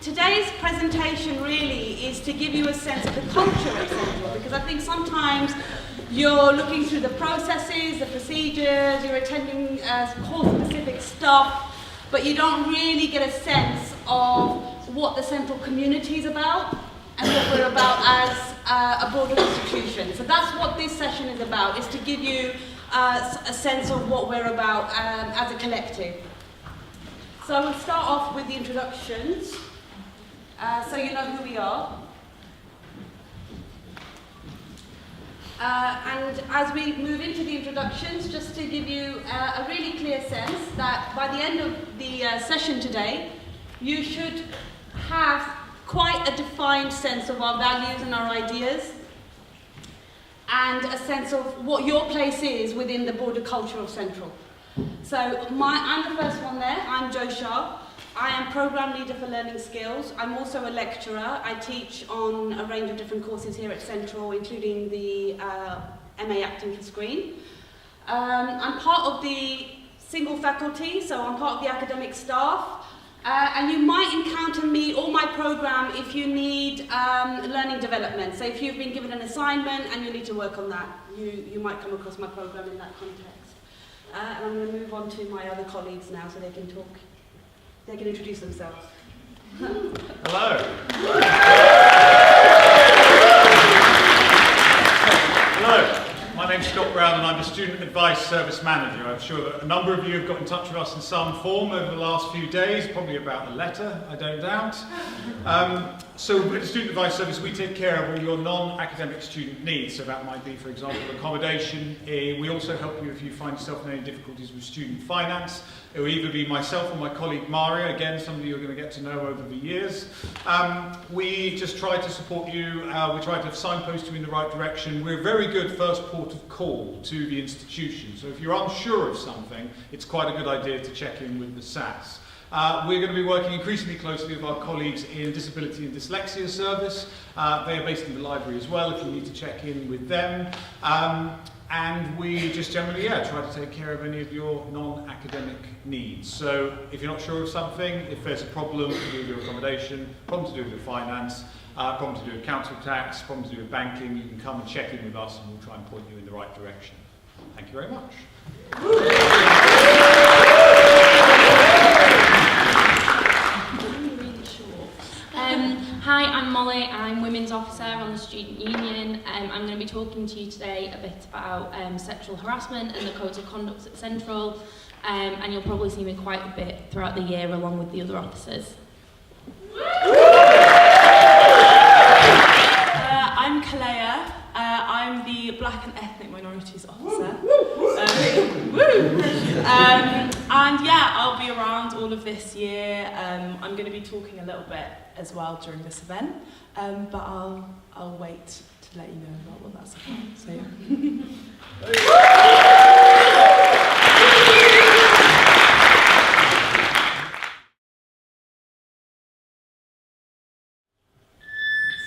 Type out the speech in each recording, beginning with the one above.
Today's presentation really is to give you a sense of the culture of Central, because I think sometimes you're looking through the processes, the procedures, you're attending course-specific stuff, but you don't really get a sense of what the Central community is about and what we're about as a broader institution. So that's what this session is about, is to give you a sense of what we're about as a collective. So we'll start off with the introductions, so you know who we are. And as we move into the introductions, just to give you a really clear sense that by the end of the session today, you should have quite a defined sense of our values and our ideas, and a sense of what your place is within the broader culture of Central. So I'm the first one there. I'm Jo Shah. I am Programme Leader for Learning Skills. I'm also a lecturer. I teach on a range of different courses here at Central, including the MA Acting for Screen. I'm part of the single faculty, so I'm part of the academic staff. And you might encounter me or my programme if you need learning development. So if you've been given an assignment and you need to work on that, you might come across my programme in that context. And I'm going to move on to my other colleagues now so they can talk. They can introduce themselves. Hello. Hello. My name's Scott Brown and I'm the Student Advice Service Manager. I'm sure that a number of you have got in touch with us in some form over the last few days, probably about a letter, I don't doubt. So with the Student Advice Service, we take care of all your non-academic student needs. So that might be, for example, accommodation. We also help you if you find yourself in any difficulties with student finance. It will either be myself or my colleague Maria, again, somebody you're going to get to know over the years. We just try to support you. We try to signpost you in the right direction. We're a very good first port of call to the institution. So if you're unsure of something, it's quite a good idea to check in with the SAS. We're going to be working increasingly closely with our colleagues in Disability and Dyslexia Service. They are based in the library as well if you need to check in with them. And we just generally, try to take care of any of your non-academic needs. So if you're not sure of something, if there's a problem to do with your accommodation, problem to do with your finance, problem to do with council tax, problem to do with banking, you can come and check in with us and we'll try and point you in the right direction. Thank you very much. Hi, I'm Molly. I'm Women's Officer on the Student Union. I'm going to be talking to you today a bit about sexual harassment and the codes of conduct at Central, and you'll probably see me quite a bit throughout the year along with the other officers. I'm Kalea. I'm the Black and Ethnic Minorities Officer. And yeah, I'll be around all of this year. I'm going to be talking a little bit as well during this event, but I'll wait to let you know about what that's about. So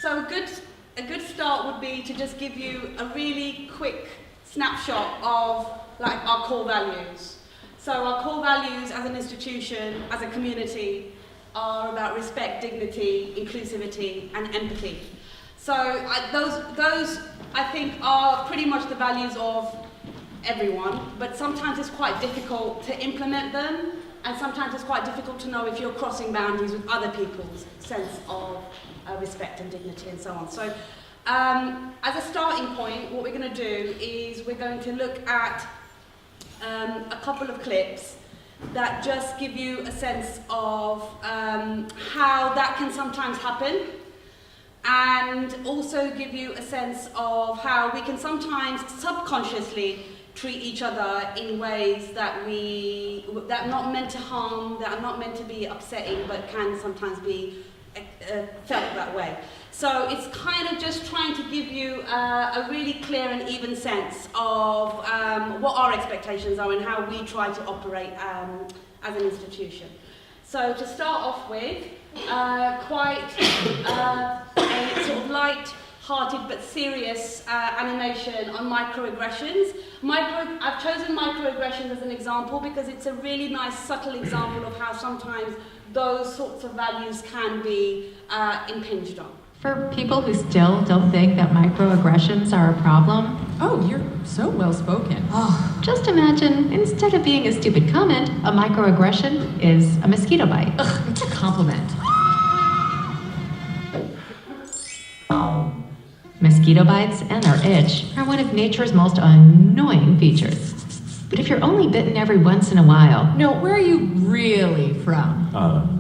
So a good start would be to just give you a really quick snapshot of our core values. So our core values as an institution, as a community, are about respect, dignity, inclusivity, and empathy. So those I think are pretty much the values of everyone, but sometimes it's quite difficult to implement them, and sometimes it's quite difficult to know if you're crossing boundaries with other people's sense of respect and dignity and so on. So as a starting point, what we're going to do is we're going to look at a couple of clips that just give you a sense of how that can sometimes happen, and also give you a sense of how we can sometimes subconsciously treat each other in ways that are not meant to harm, that are not meant to be upsetting, but can sometimes be felt that way. So it's kind of just trying to give you a really clear and even sense of what our expectations are and how we try to operate as an institution. So to start off with, quite a sort of light-hearted but serious animation on microaggressions. I've chosen microaggressions as an example because it's a really nice, subtle example of how sometimes those sorts of values can be impinged on. For people who still don't think that microaggressions are a problem, Oh, you're so well spoken. just imagine, instead of being a stupid comment, a microaggression is a mosquito bite. Ugh, it's a compliment. Mosquito bites and their itch are one of nature's most annoying features. But if you're only bitten every once in a while, No, where are you really from?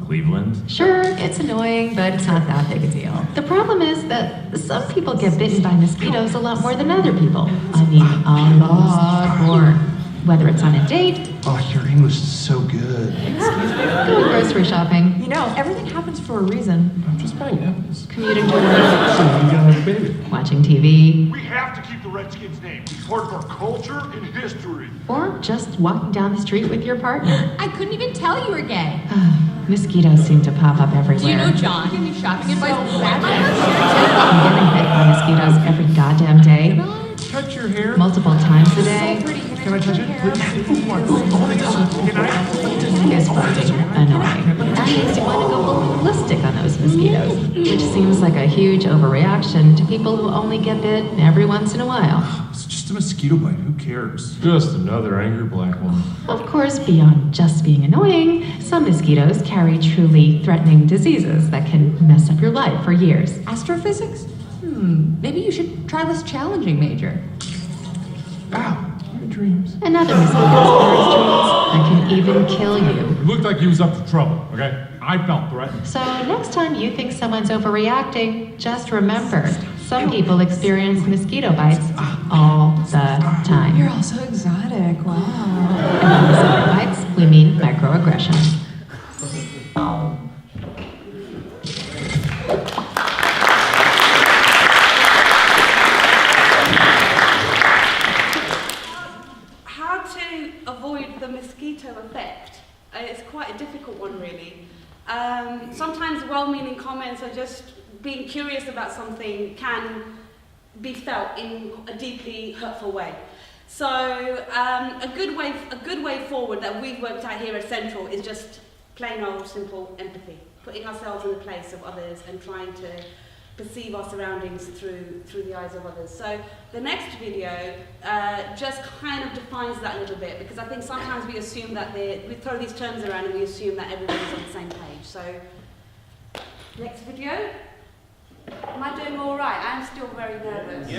Cleveland. sure, it's annoying, but it's not that big a deal. The problem is that some people get bitten by mosquitoes a lot more than other people. I mean, a lot more. Whether it's on a date, Oh, your English is so good. going grocery shopping, You know, everything happens for a reason. I'm just buying apples. commuting to work, So you gotta have a baby. watching TV, We have to keep the Redskins' name. It's part of our culture and history. or just walking down the street with your partner. I couldn't even tell you were gay. Mosquitoes seem to pop up everywhere. Do you know John? Give me shopping advice. I'm getting bit by mosquitoes every goddamn day, Touch your hair. multiple times a day. Can I touch it, please? Oh my God. Can I? Is fucking annoying. That makes you want to go ballistic on those mosquitoes, which seems like a huge overreaction to people who only get bit every once in a while. It's just a mosquito bite. Who cares? Just another angry black woman. Of course, beyond just being annoying, some mosquitoes carry truly threatening diseases that can mess up your life for years. Astrophysics? Maybe you should try this challenging major. Ow. My dreams. And other mosquitoes carry strains that can even kill you. It looked like he was up to trouble, okay? I felt threatened. So next time you think someone's overreacting, just remember, some people experience mosquito bites all the time. You're all so exotic. Wow. And by mosquito bites, we mean microaggressions. How to avoid the mosquito effect? It's quite a difficult one, really. Sometimes well-meaning comments or just being curious about something can be felt in a deeply hurtful way. So a good way forward that we've worked out here at Central is just plain old simple empathy, putting ourselves in the place of others and trying to perceive our surroundings through the eyes of others. So the next video just kind of defines that a little bit, because I think sometimes we assume that we throw these terms around and we assume that everybody's on the same page. So next video. Am I doing all right? I'm still very nervous.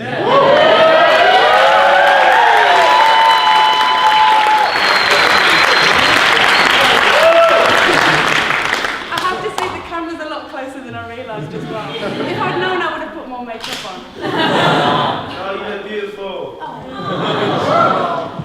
I have to say the camera's a lot closer than I realised as well. If I'd known, I would have put more makeup on. Oh, you're beautiful.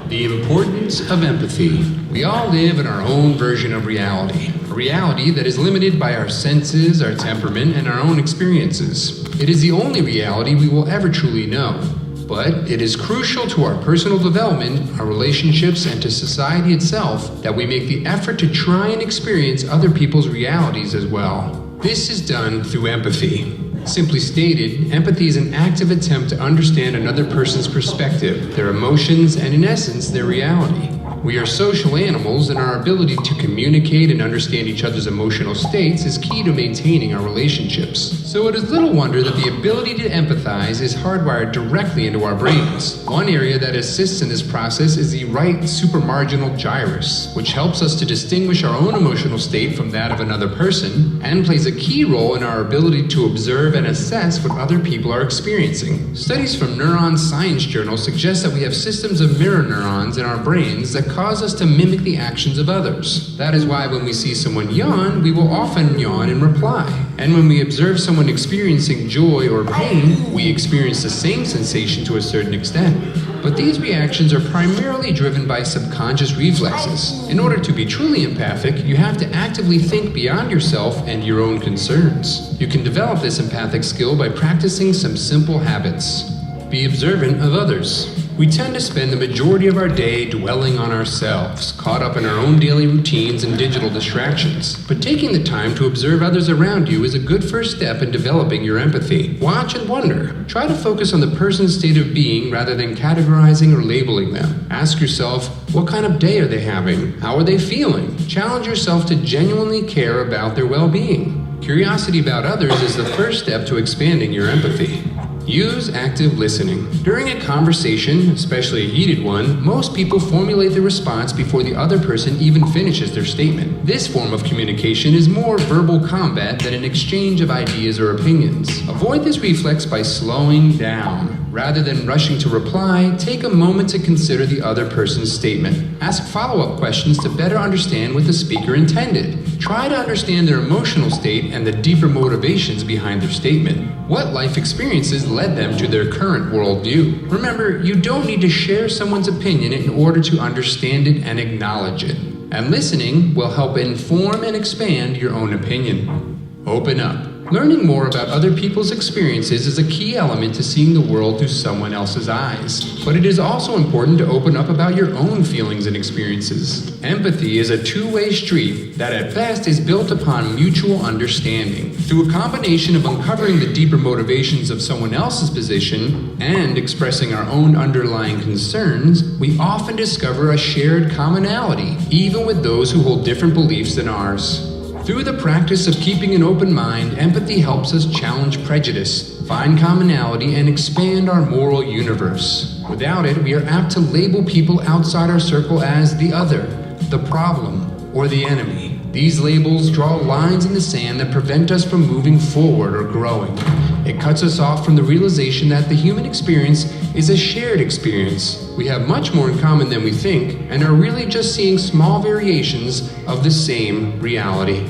The importance of empathy. We all live in our own version of reality. A reality that is limited by our senses, our temperament, and our own experiences. It is the only reality we will ever truly know. But it is crucial to our personal development, our relationships, and to society itself that we make the effort to try and experience other people's realities as well. This is done through empathy. Simply stated, empathy is an active attempt to understand another person's perspective, their emotions, and in essence, their reality. We are social animals, and our ability to communicate and understand each other's emotional states is key to maintaining our relationships. So it is little wonder that the ability to empathize is hardwired directly into our brains. One area that assists in this process is the right supramarginal gyrus, which helps us to distinguish our own emotional state from that of another person, and plays a key role in our ability to observe and assess what other people are experiencing. Studies from Neuron Science Journal suggest that we have systems of mirror neurons in our brains that cause us to mimic the actions of others. That is why when we see someone yawn, we will often yawn in reply. And when we observe someone experiencing joy or pain, we experience the same sensation to a certain extent. But these reactions are primarily driven by subconscious reflexes. In order to be truly empathic, you have to actively think beyond yourself and your own concerns. You can develop this empathic skill by practicing some simple habits. Be observant of others. We tend to spend the majority of our day dwelling on ourselves, caught up in our own daily routines and digital distractions. But taking the time to observe others around you is a good first step in developing your empathy. Watch and wonder. Try to focus on the person's state of being rather than categorizing or labeling them. Ask yourself, what kind of day are they having? How are they feeling? Challenge yourself to genuinely care about their well-being. Curiosity about others is the first step to expanding your empathy. Use active listening. During a conversation, especially a heated one, most people formulate their response before the other person even finishes their statement. This form of communication is more verbal combat than an exchange of ideas or opinions. Avoid this reflex by slowing down. Rather than rushing to reply, take a moment to consider the other person's statement. Ask follow-up questions to better understand what the speaker intended. Try to understand their emotional state and the deeper motivations behind their statement. What life experiences led them to their current worldview? Remember, you don't need to share someone's opinion in order to understand it and acknowledge it. And listening will help inform and expand your own opinion. Open up. Learning more about other people's experiences is a key element to seeing the world through someone else's eyes. But it is also important to open up about your own feelings and experiences. Empathy is a two-way street that at best is built upon mutual understanding. Through a combination of uncovering the deeper motivations of someone else's position and expressing our own underlying concerns, we often discover a shared commonality, even with those who hold different beliefs than ours. Through the practice of keeping an open mind, empathy helps us challenge prejudice, find commonality, and expand our moral universe. Without it, we are apt to label people outside our circle as the other, the problem, or the enemy. These labels draw lines in the sand that prevent us from moving forward or growing. It cuts us off from the realization that the human experience is a shared experience. We have much more in common than we think, and are really just seeing small variations of the same reality.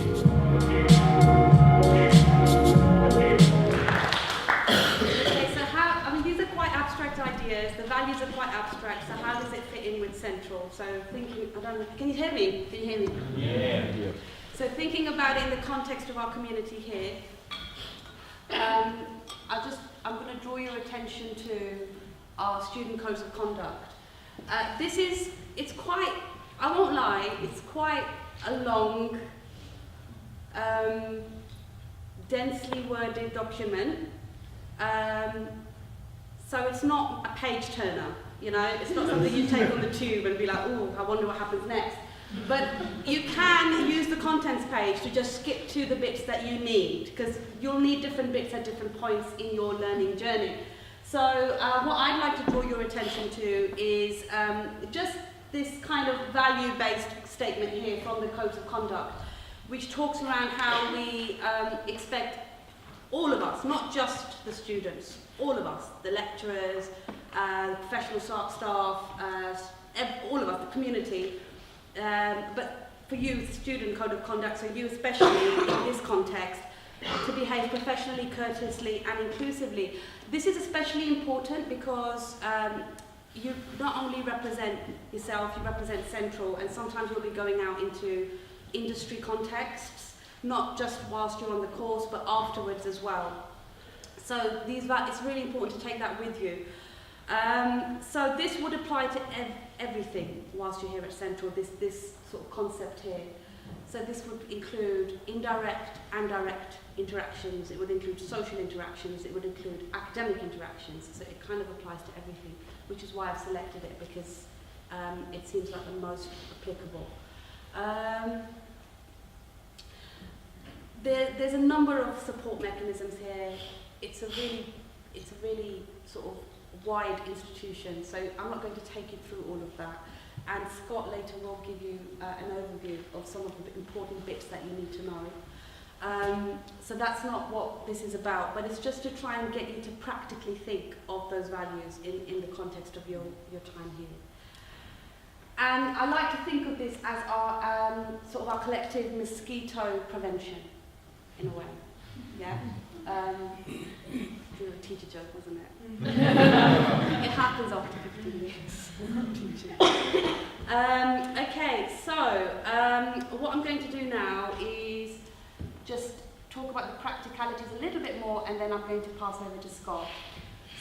So thinking, can you hear me? Can you hear me? Yeah. So thinking about it in the context of our community here, I'm going to draw your attention to our student codes of conduct. It's quite, I won't lie, it's quite a long, densely worded document. So it's not a page turner. You know, it's not something you take on the tube and be like, oh, I wonder what happens next. But you can use the contents page to just skip to the bits that you need, because you'll need different bits at different points in your learning journey. So what I'd like to draw your attention to is just this kind of value-based statement here from the Codes of Conduct, which talks around how we expect all of us, not just the students, all of us, the lecturers, professional staff, all of us, the community, but for you, the student code of conduct, so you especially in this context, to behave professionally, courteously and inclusively. This is especially important because you not only represent yourself, you represent Central, and sometimes you'll be going out into industry contexts, not just whilst you're on the course, but afterwards as well. So it's really important to take that with you. So this would apply to everything whilst you're here at Central, this sort of concept here. So this would include indirect and direct interactions, it would include social interactions, it would include academic interactions, so it kind of applies to everything, which is why I've selected it, because it seems like the most applicable. There's a number of support mechanisms here. It's a really sort of wide institution, so I'm not going to take you through all of that. And Scott later will give you an overview of some of the important bits that you need to know. So that's not what this is about, but it's just to try and get you to practically think of those values in the context of your time here. And I like to think of this as our sort of our collective mosquito prevention, in a way. Yeah. It was a teacher joke, wasn't it? It happens after 15 years. Okay, so what I'm going to do now is just talk about the practicalities a little bit more, and then I'm going to pass over to Scott.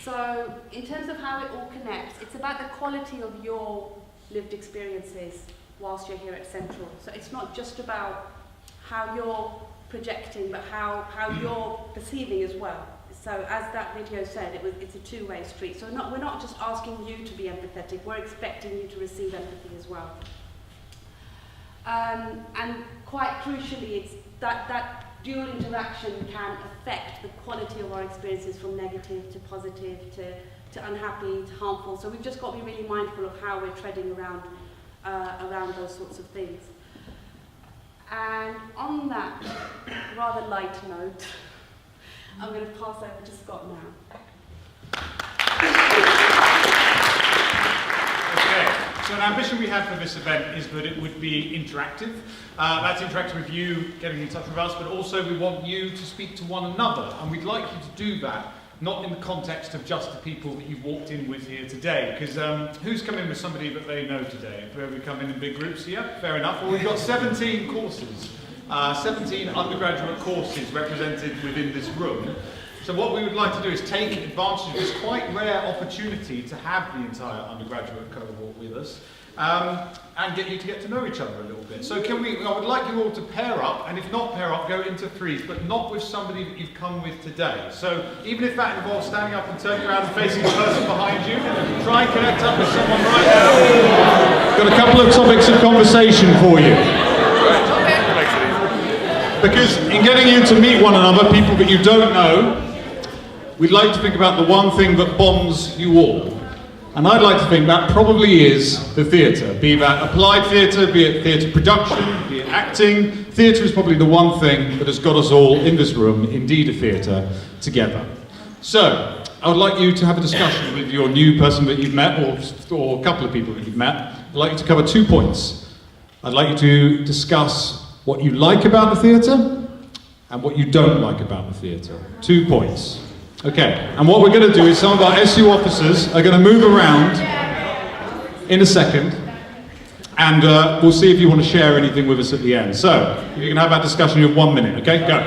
So in terms of how it all connects, it's about the quality of your lived experiences whilst you're here at Central. So it's not just about how you're projecting, but how you're perceiving as well. So as that video said, it's a two-way street. So we're not just asking you to be empathetic, we're expecting you to receive empathy as well. And quite crucially, it's that dual interaction can affect the quality of our experiences from negative to positive to unhappy to harmful. So we've just got to be really mindful of how we're treading around those sorts of things. And on that rather light note, I'm going to pass over to Scott now. Okay, so an ambition we had for this event is that it would be interactive. That's interactive with you getting in touch with us, but also we want you to speak to one another, and we'd like you to do that not in the context of just the people that you've walked in with here today, because who's come in with somebody that they know today? Have we come in big groups here? Fair enough. Well, we've got 17 courses, 17 undergraduate courses represented within this room. So what we would like to do is take advantage of this quite rare opportunity to have the entire undergraduate cohort with us, and get you to get to know each other a little bit. So I would like you all to pair up, and if not pair up, go into threes, but not with somebody that you've come with today. So even if that involves standing up and turning around and facing the person behind you, try and connect up with someone right now. Got a couple of topics of conversation for you. Because in getting you to meet one another, people that you don't know, we'd like to think about the one thing that bonds you all. And I'd like to think that probably is the theatre, be that applied theatre, be it theatre production, be it acting. Theatre is probably the one thing that has got us all in this room, indeed a theatre, together. So, I would like you to have a discussion with your new person that you've met, or a couple of people that you've met. I'd like you to cover 2 points. I'd like you to discuss what you like about the theatre, and what you don't like about the theatre. 2 points. Okay, and what we're going to do is some of our SU officers are going to move around in a second, and we'll see if you want to share anything with us at the end. So, you can have that discussion in 1 minute, okay? Go.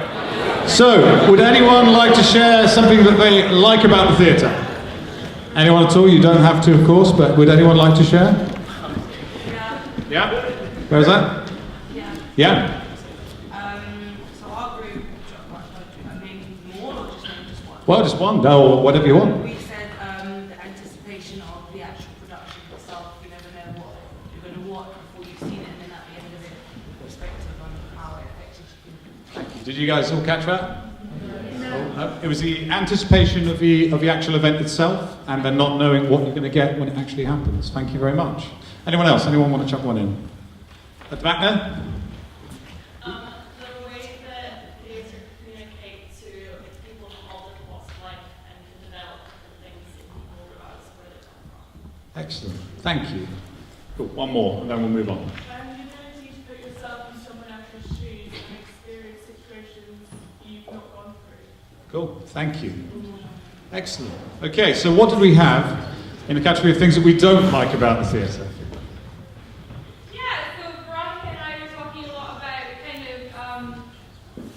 So, would anyone like to share something that they like about the theatre? Anyone at all? You don't have to, of course, but would anyone like to share? Yeah? Where's that? Yeah? Well, just one. No, whatever you want. We said the anticipation of the actual production itself. You never know what you're going to watch before you've seen it, and then at the end of it, perspective on how it affected you. Thank you. Did you guys all catch that? No. It was the anticipation of the actual event itself, and then not knowing what you're going to get when it actually happens. Thank you very much. Anyone else? Anyone want to chuck one in? At the back there? Excellent. Thank you. Cool. One more, and then we'll move on. The ability to put yourself in someone else's shoes and experience situations you've not gone through. Cool. Thank you. Excellent. Okay, so what did we have in the category of things that we don't like about the theatre? Yeah, so Veronica and I were talking a lot about kind of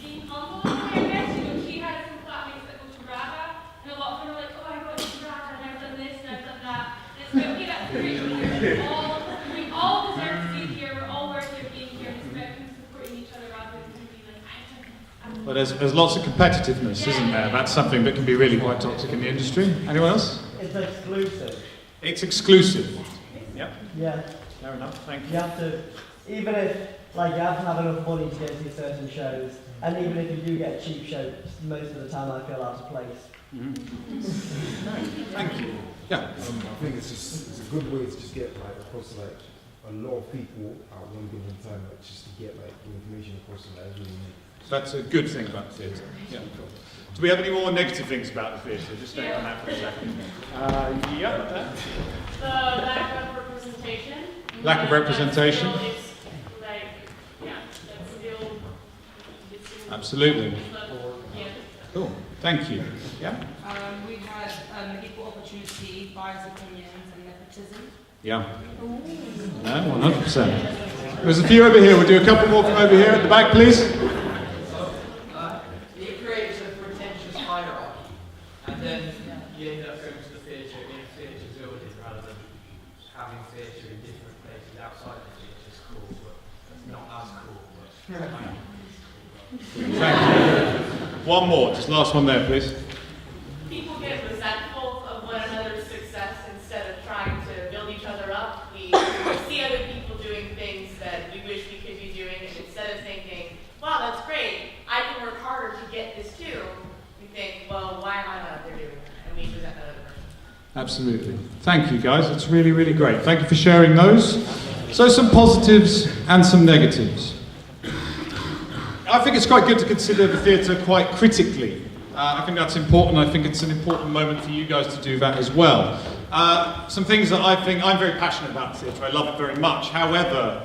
being humble, I guess. You know, she had some flatmates that go to RADA, and a lot of them are like, oh, I got to RADA, and I've done this, and I've done that. And it's okay, that's great. We all deserve to be here. We're all worthy of being here, and respecting and supporting each other rather than being like, Well, there's lots of competitiveness, isn't there? That's something that can be really quite toxic in the industry. Anyone else? It's exclusive. It's exclusive. Yep. Yeah. Fair enough. Thank you. You have to, even if, like, you have to have enough money to go to certain shows, and even if you do get a cheap show, most of the time I feel out of place. Thank you. Yeah. I think it's a good way to just get across a lot of people at one given time, just to get the information across to everyone. So that's a good thing about the theatre. Yeah. Cool. Do we have any more negative things about the theatre? Just stay on that for a second. Yeah. the lack of representation. Lack of representation. Absolutely. Cool. Thank you. Yeah. We had equal opportunity, biased opinions, and nepotism. Yeah. No, 100%. There's a few over here. We'll do a couple more from over here at the back, please. It creates a pretentious hierarchy, and then then you end up going to the theatre in a theatre building rather than having theatre in different places outside the theatre is cool, but it's not as cool. Thank you. One more, just last one there, please. People get resentful of one another's success instead of trying to build each other up. We see other people doing things that we wish we could be doing, and instead of thinking, wow, that's great, I can work harder to get this too, we think, well, why am I not out there doing it? And we resent that other person. Absolutely. Thank you, guys. That's really, really great. Thank you for sharing those. So some positives and some negatives. I think it's quite good to consider the theatre quite critically. I think that's important. I think it's an important moment for you guys to do that as well. Some things that I think, I'm very passionate about theatre. I love it very much. However,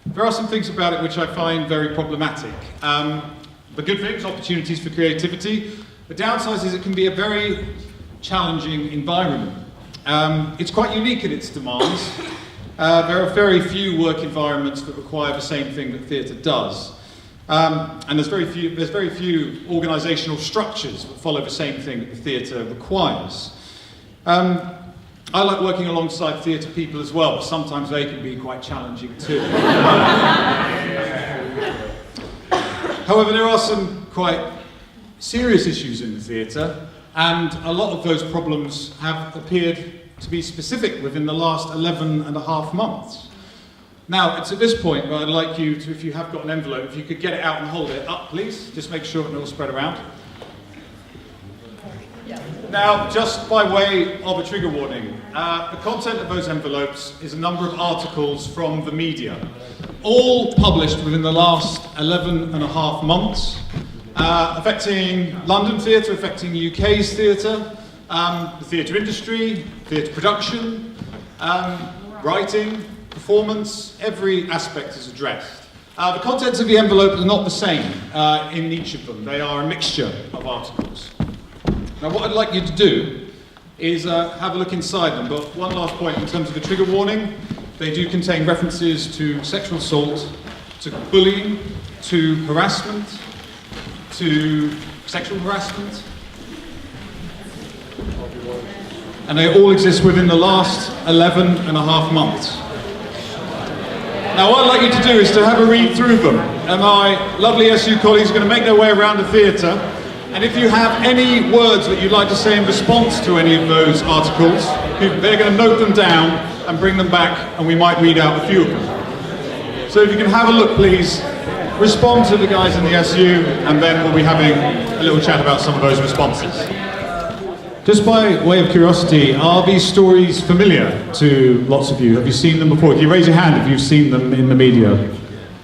there are some things about it which I find very problematic. The good things, opportunities for creativity. The downside is it can be a very challenging environment. It's quite unique in its demands. There are very few work environments that require the same thing that theatre does. And there's very few organisational structures that follow the same thing that the theatre requires. I like working alongside theatre people as well, but sometimes they can be quite challenging too. However, there are some quite serious issues in the theatre, and a lot of those problems have appeared to be specific within the last 11.5 months. Now, it's at this point where I'd like you to, if you have got an envelope, if you could get it out and hold it up, please. Just make sure it all spread around. Now, just by way of a trigger warning, the content of those envelopes is a number of articles from the media, all published within the last 11.5 months, affecting London theatre, affecting UK's theatre, the theatre industry, theatre production, writing, performance, every aspect is addressed. The contents of the envelope are not the same in each of them. They are a mixture of articles. Now what I'd like you to do is have a look inside them, but one last point in terms of the trigger warning, they do contain references to sexual assault, to bullying, to harassment, to sexual harassment, and they all exist within the last 11.5 months. Now what I'd like you to do is to have a read through them, and my lovely SU colleagues are going to make their way around the theatre, and if you have any words that you'd like to say in response to any of those articles, they're going to note them down and bring them back, and we might read out a few of them. So if you can have a look, please, respond to the guys in the SU, and then we'll be having a little chat about some of those responses. Just by way of curiosity, are these stories familiar to lots of you? Have you seen them before? Can you raise your hand if you've seen them in the media?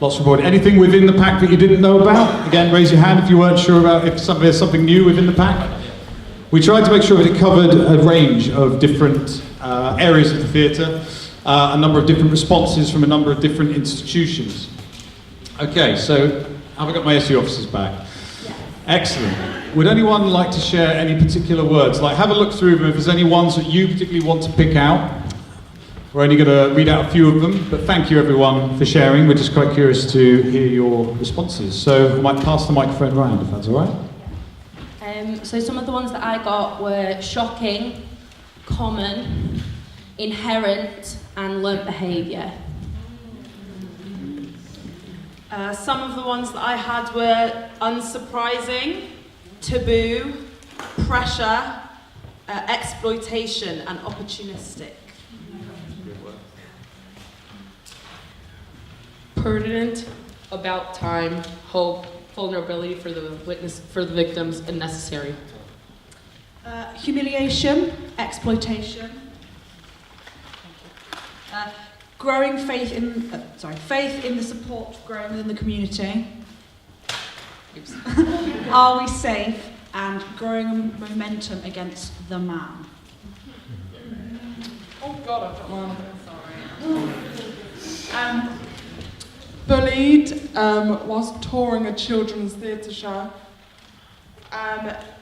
Lots reported. Anything within the pack that you didn't know about? Again, raise your hand if you weren't sure about if there's something new within the pack. We tried to make sure that it covered a range of different areas of the theatre, a number of different responses from a number of different institutions. Okay, so have I got my SU officers back? Yeah. Excellent. Would anyone like to share any particular words? Like, have a look through them if there's any ones that you particularly want to pick out. We're only going to read out a few of them, but thank you everyone for sharing. We're just quite curious to hear your responses. So I might pass the microphone around if that's all right. So some of the ones that I got were shocking, common, inherent, and learnt behaviour. Some of the ones that I had were unsurprising, taboo, pressure, exploitation, and opportunistic. Pertinent, about time, hope, vulnerability for the victims, and necessary. Humiliation, exploitation. Growing faith in the support growing within the community. Are we safe? And growing momentum against the man. Oh God, I've got my arm. Sorry. Bullied whilst touring a children's theatre show.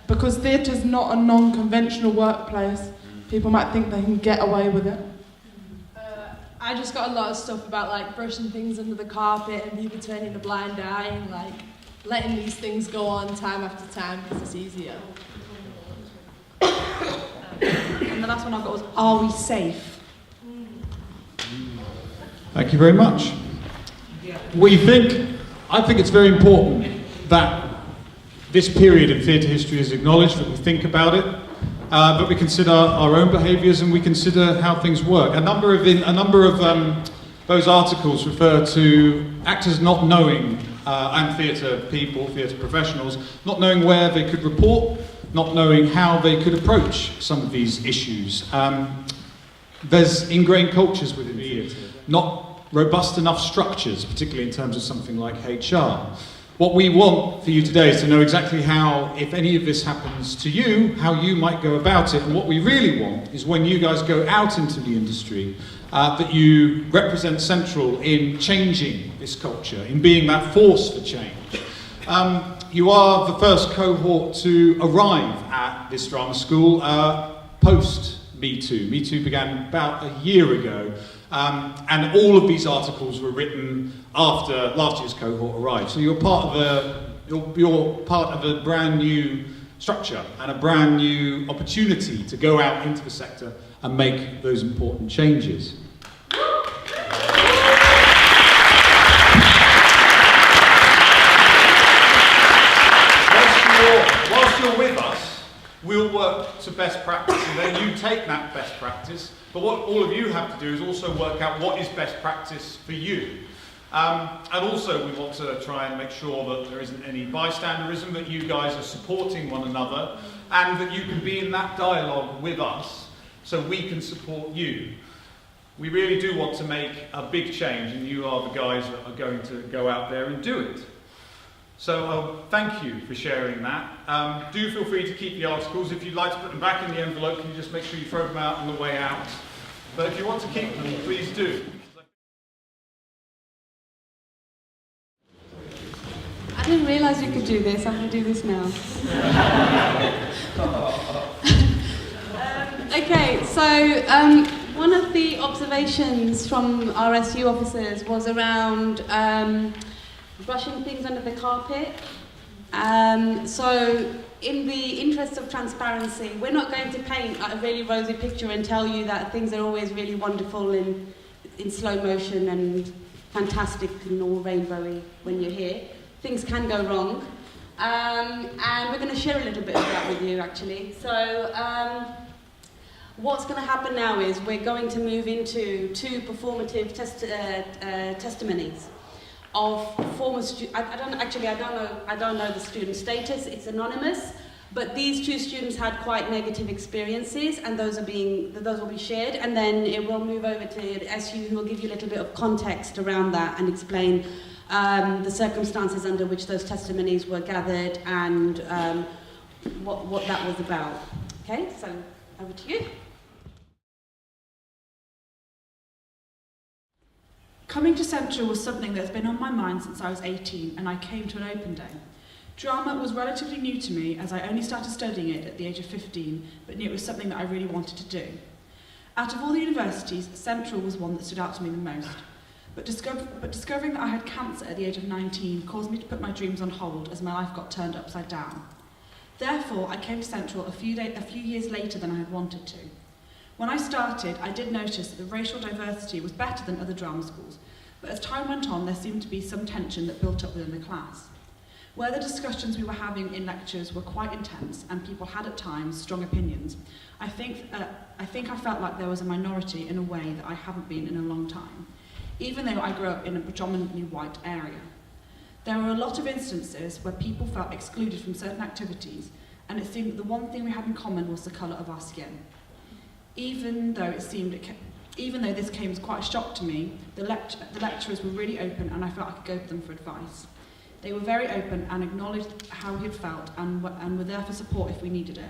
Because theatre's not a non-conventional workplace, people might think they can get away with it. I just got a lot of stuff about like brushing things under the carpet and people turning a blind eye and like letting these things go on time after time because it's easier. last one I got was, are we safe? Thank you very much. I think it's very important that this period in theatre history is acknowledged, that we think about it, that we consider our own behaviours and we consider how things work. A number of those articles refer to actors not knowing, and theatre people, theatre professionals, not knowing where they could report, not knowing how they could approach some of these issues. There's ingrained cultures within theatre, not robust enough structures, particularly in terms of something like HR. What we want for you today is to know exactly how, if any of this happens to you, how you might go about it. And what we really want is when you guys go out into the industry, that you represent Central in changing this culture, in being that force for change. You are the first cohort to arrive at this drama school post Me Too. Me Too began about a year ago. And all of these articles were written after last year's cohort arrived. So you're part of a brand new structure and a brand new opportunity to go out into the sector and make those important changes. Whilst you're with us, we'll work to best practice, and then you take that best practice. But what all of you have to do is also work out what is best practice for you. And also we want to try and make sure that there isn't any bystanderism, that you guys are supporting one another, and that you can be in that dialogue with us so we can support you. We really do want to make a big change, and you are the guys that are going to go out there and do it. So thank you for sharing that. Do feel free to keep the articles. If you'd like to put them back in the envelope, can you just make sure you throw them out on the way out? But if you want to keep them, please do. I didn't realise you could do this. I'm going to do this now. Okay, so one of the observations from our SU officers was around brushing things under the carpet. So in the interest of transparency, we're not going to paint a really rosy picture and tell you that things are always really wonderful in slow motion and fantastic and all rainbowy when you're here. Things can go wrong. And we're going to share a little bit of that with you, actually. So what's going to happen now is we're going to move into two performative testimonies of former students. I don't know the student status. It's anonymous, but these two students had quite negative experiences, and those will be shared. And then it will move over to SU, who will give you a little bit of context around that and explain the circumstances under which those testimonies were gathered and what that was about. Okay, so over to you. Coming to Central was something that's been on my mind since I was 18 and I came to an open day. Drama was relatively new to me as I only started studying it at the age of 15, but knew it was something that I really wanted to do. Out of all the universities, Central was one that stood out to me the most. But discovering that I had cancer at the age of 19 caused me to put my dreams on hold as my life got turned upside down. Therefore, I came to Central a few years later than I had wanted to. When I started, I did notice that the racial diversity was better than other drama schools, but as time went on, there seemed to be some tension that built up within the class. Where the discussions we were having in lectures were quite intense and people had at times strong opinions, I think I felt like there was a minority in a way that I haven't been in a long time, even though I grew up in a predominantly white area. There were a lot of instances where people felt excluded from certain activities, and it seemed that the one thing we had in common was the colour of our skin. Even though this came as quite a shock to me, the lecturers were really open and I felt I could go to them for advice. They were very open and acknowledged how we had felt and were there for support if we needed it.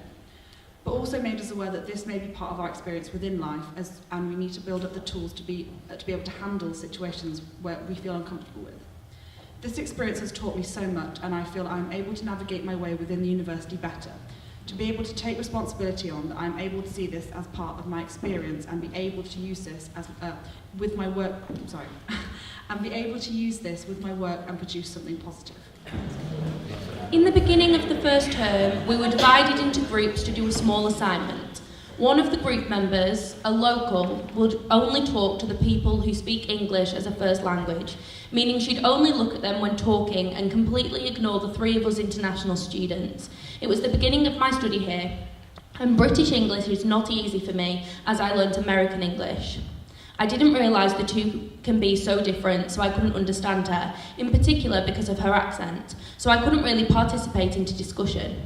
But also made us aware that this may be part of our experience within life and we need to build up the tools to be able to handle situations where we feel uncomfortable with. This experience has taught me so much and I feel I'm able to navigate my way within the university better. To be able to take responsibility on that I'm able to see this as part of my experience and be able to use this as with my work. And be able to use this with my work and produce something positive. In the beginning of the first term, we were divided into groups to do a small assignment. One of the group members, a local, would only talk to the people who speak English as a first language, meaning she'd only look at them when talking and completely ignore the three of us international students. It was the beginning of my study here, and British English is not easy for me as I learnt American English. I didn't realise the two can be so different, so I couldn't understand her, in particular because of her accent, so I couldn't really participate into discussion.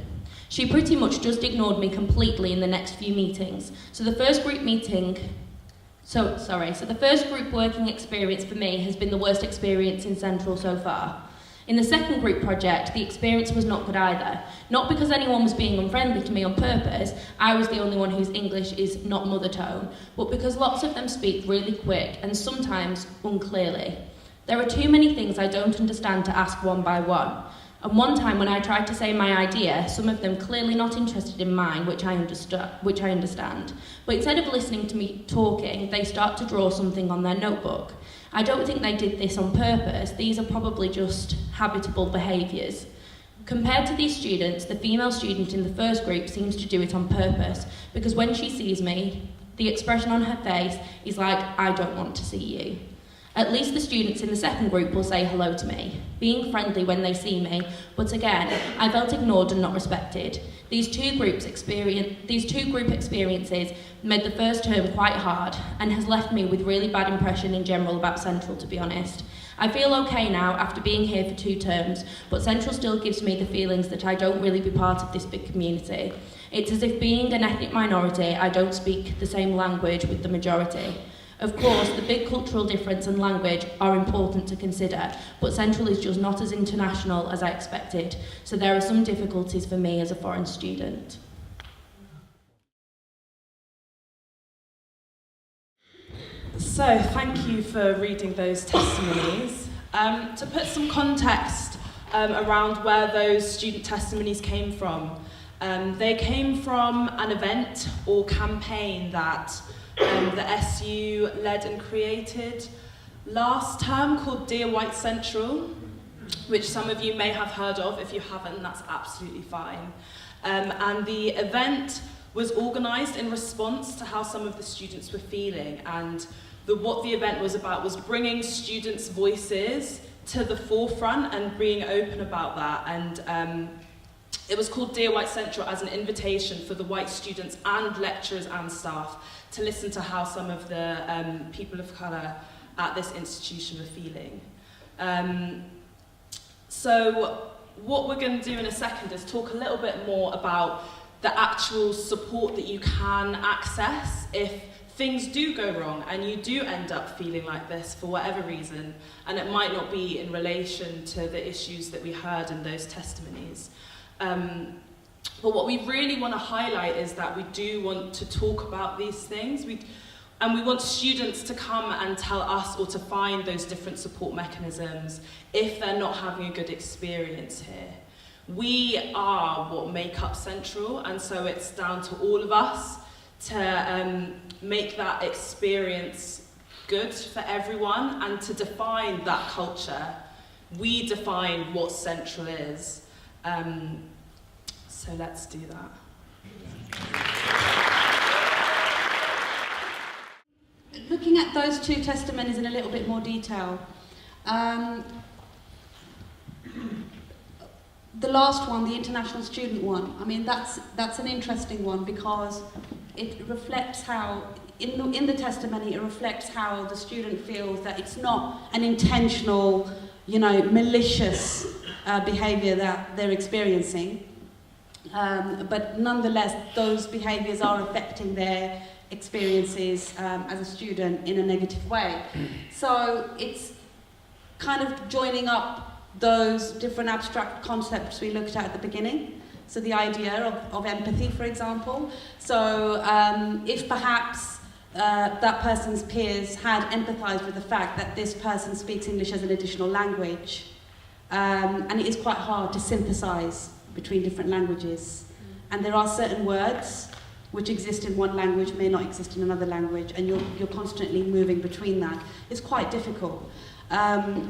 She pretty much just ignored me completely in the next few meetings, so the first group working experience for me has been the worst experience in Central so far. In the second group project, the experience was not good either. Not because anyone was being unfriendly to me on purpose, I was the only one whose English is not mother tongue, but because lots of them speak really quick and sometimes unclearly. There are too many things I don't understand to ask one by one. And one time when I tried to say my idea, some of them clearly not interested in mine, which I understand. But instead of listening to me talking, they start to draw something on their notebook. I don't think they did this on purpose, these are probably just habitable behaviours. Compared to these students, the female student in the first group seems to do it on purpose, because when she sees me, the expression on her face is like, I don't want to see you. At least the students in the second group will say hello to me, being friendly when they see me, but again, I felt ignored and not respected. These two group experiences made the first term quite hard and has left me with really bad impression in general about Central, to be honest. I feel okay now after being here for 2 terms, but Central still gives me the feelings that I don't really be part of this big community. It's as if being an ethnic minority, I don't speak the same language with the majority. Of course, the big cultural difference and language are important to consider, but Central is just not as international as I expected, so there are some difficulties for me as a foreign student. So, thank you for reading those testimonies. To put some context around where those student testimonies came from, they came from an event or campaign that the SU led and created last term called Dear White Central, which some of you may have heard of. If you haven't, that's absolutely fine. And the event was organised in response to how some of the students were feeling, and what the event was about was bringing students' voices to the forefront and being open about that. And it was called Dear White Central as an invitation for the white students and lecturers and staff to listen to how some of the people of colour at this institution were feeling. So what we're going to do in a second is talk a little bit more about the actual support that you can access if things do go wrong and you do end up feeling like this for whatever reason, and it might not be in relation to the issues that we heard in those testimonies. But what we really want to highlight is that we do want to talk about these things, and we want students to come and tell us or to find those different support mechanisms if they're not having a good experience here. We are what make up Central, and so it's down to all of us to make that experience good for everyone and to define that culture. We define what Central is. So let's do that. Looking at those 2 testimonies in a little bit more detail, the last one, the international student one, I mean that's an interesting one because it reflects how, in the testimony, it reflects how the student feels that it's not an intentional, malicious behaviour that they're experiencing, but nonetheless those behaviours are affecting their experiences as a student in a negative way. So it's kind of joining up those different abstract concepts we looked at the beginning. So the idea of empathy, for example. So if perhaps that person's peers had empathised with the fact that this person speaks English as an additional language, and it is quite hard to synthesise between different languages. And there are certain words which exist in one language may not exist in another language, and you're constantly moving between that. It's quite difficult.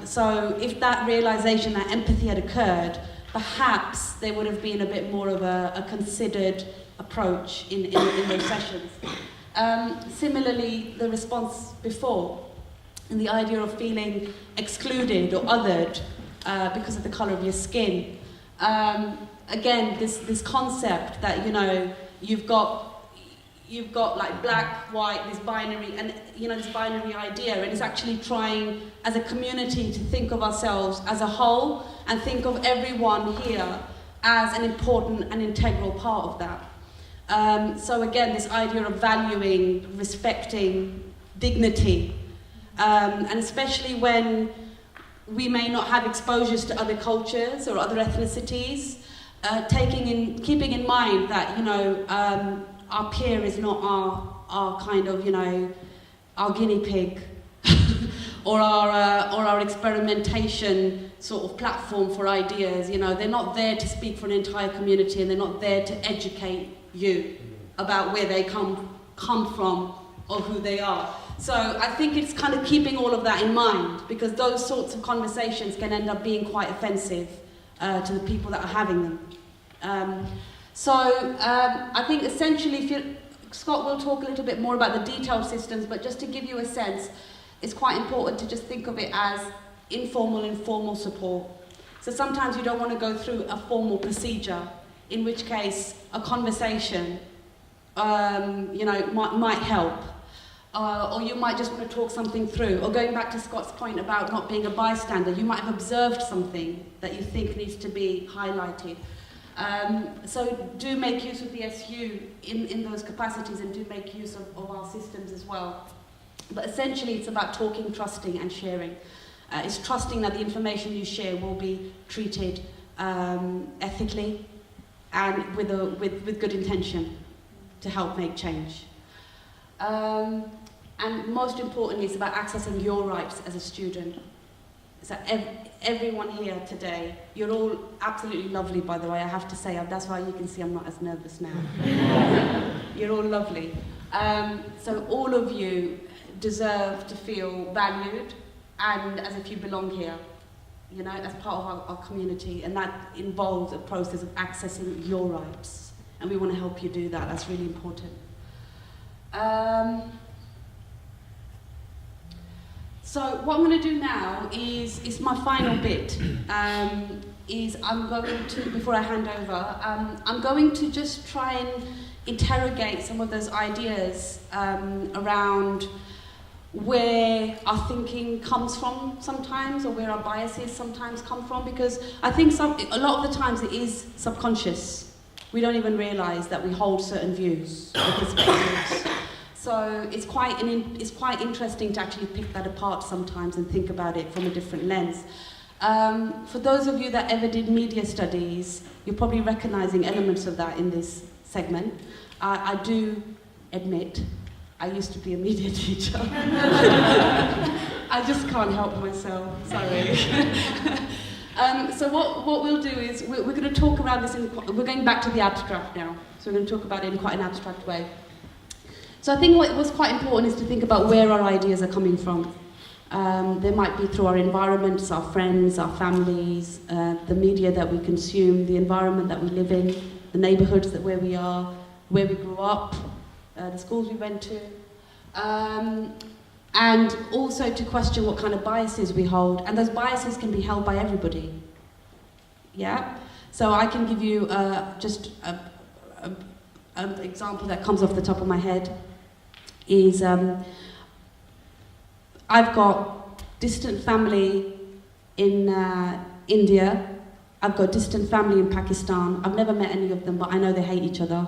So if that realisation, that empathy had occurred, perhaps there would have been a bit more of a considered approach in those sessions. Similarly, the response before, and the idea of feeling excluded or othered because of the colour of your skin. Again, this concept that, you know, you've got like black, white, this binary, and you know, this binary idea, and it's actually trying as a community to think of ourselves as a whole and think of everyone here as an important and integral part of that. So again, this idea of valuing, respecting, dignity, and especially when we may not have exposures to other cultures or other ethnicities, keeping in mind that, you know, our peer is not our kind of, you know, our guinea pig or our experimentation sort of platform for ideas. You know, they're not there to speak for an entire community, and they're not there to educate you about where they come from or who they are. So I think it's kind of keeping all of that in mind, because those sorts of conversations can end up being quite offensive to the people that are having them. I think essentially, Scott will talk a little bit more about the detailed systems, but just to give you a sense, it's quite important to just think of it as informal support. So sometimes you don't want to go through a formal procedure, in which case a conversation, you know, might help. Or you might just want to talk something through. Or going back to Scott's point about not being a bystander, you might have observed something that you think needs to be highlighted. So do make use of the SU in those capacities, and do make use of our systems as well. But essentially it's about talking, trusting and sharing. It's trusting that the information you share will be treated ethically and with good intention to help make change. And most importantly, it's about accessing your rights as a student. So everyone here today, you're all absolutely lovely, by the way, I have to say. That's why you can see I'm not as nervous now. You're all lovely. So all of you deserve to feel valued and as if you belong here, you know, as part of our community. And that involves a process of accessing your rights. And we want to help you do that. That's really important. So what I'm going to do now is my final bit. Is I'm going to, before I hand over, I'm going to just try and interrogate some of those ideas around where our thinking comes from sometimes, or where our biases sometimes come from, because I think a lot of the times it is subconscious. We don't even realise that we hold certain views or perspectives. So it's quite interesting to actually pick that apart sometimes and think about it from a different lens. For those of you that ever did media studies, you're probably recognising elements of that in this segment. I do admit, I used to be a media teacher. I just can't help myself, sorry. So what we'll do is we're going to talk around this, we're going back to the abstract now. So we're going to talk about it in quite an abstract way. So I think what was quite important is to think about where our ideas are coming from. They might be through our environments, our friends, our families, the media that we consume, the environment that we live in, the neighbourhoods where we are, where we grew up, the schools we went to. And also to question what kind of biases we hold. And those biases can be held by everybody. Yeah? So I can give you just an example that comes off the top of my head. Is I've got distant family in India. I've got distant family in Pakistan. I've never met any of them, but I know they hate each other.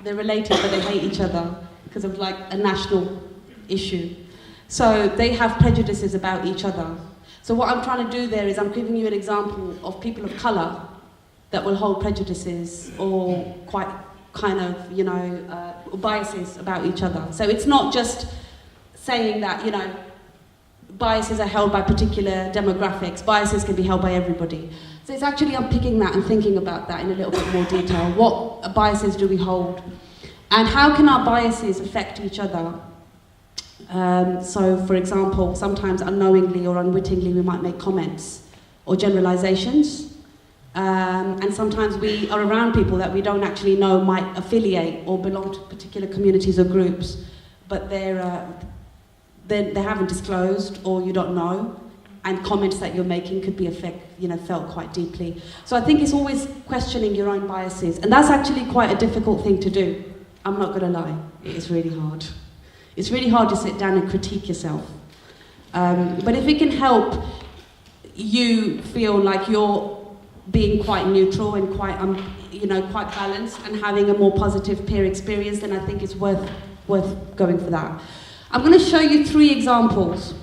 They're related, but they hate each other because of like a national issue. So they have prejudices about each other. So what I'm trying to do there is I'm giving you an example of people of colour that will hold prejudices or quite kind of, you know, biases about each other. So it's not just saying that, you know, biases are held by particular demographics. Biases can be held by everybody. So it's actually unpicking that and thinking about that in a little bit more detail. What biases do we hold? And how can our biases affect each other? So, for example, sometimes unknowingly or unwittingly we might make comments or generalizations And sometimes we are around people that we don't actually know might affiliate or belong to particular communities or groups, but they haven't disclosed or you don't know, and comments that you're making could be felt quite deeply. So I think it's always questioning your own biases, and that's actually quite a difficult thing to do. I'm not going to lie, it is really hard. It's really hard to sit down and critique yourself. But if it can help you feel like you're being quite neutral and quite balanced and having a more positive peer experience, then I think it's worth going for that. I'm going to show you 3 examples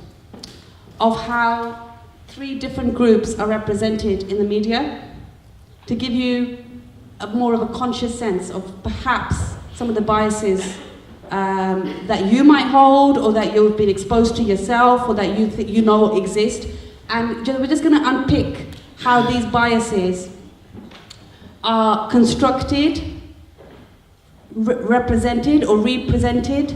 of how 3 different groups are represented in the media to give you more of a conscious sense of perhaps some of the biases that you might hold or that you've been exposed to yourself or that you know exist. And we're just going to unpick how these biases are constructed, represented or represented,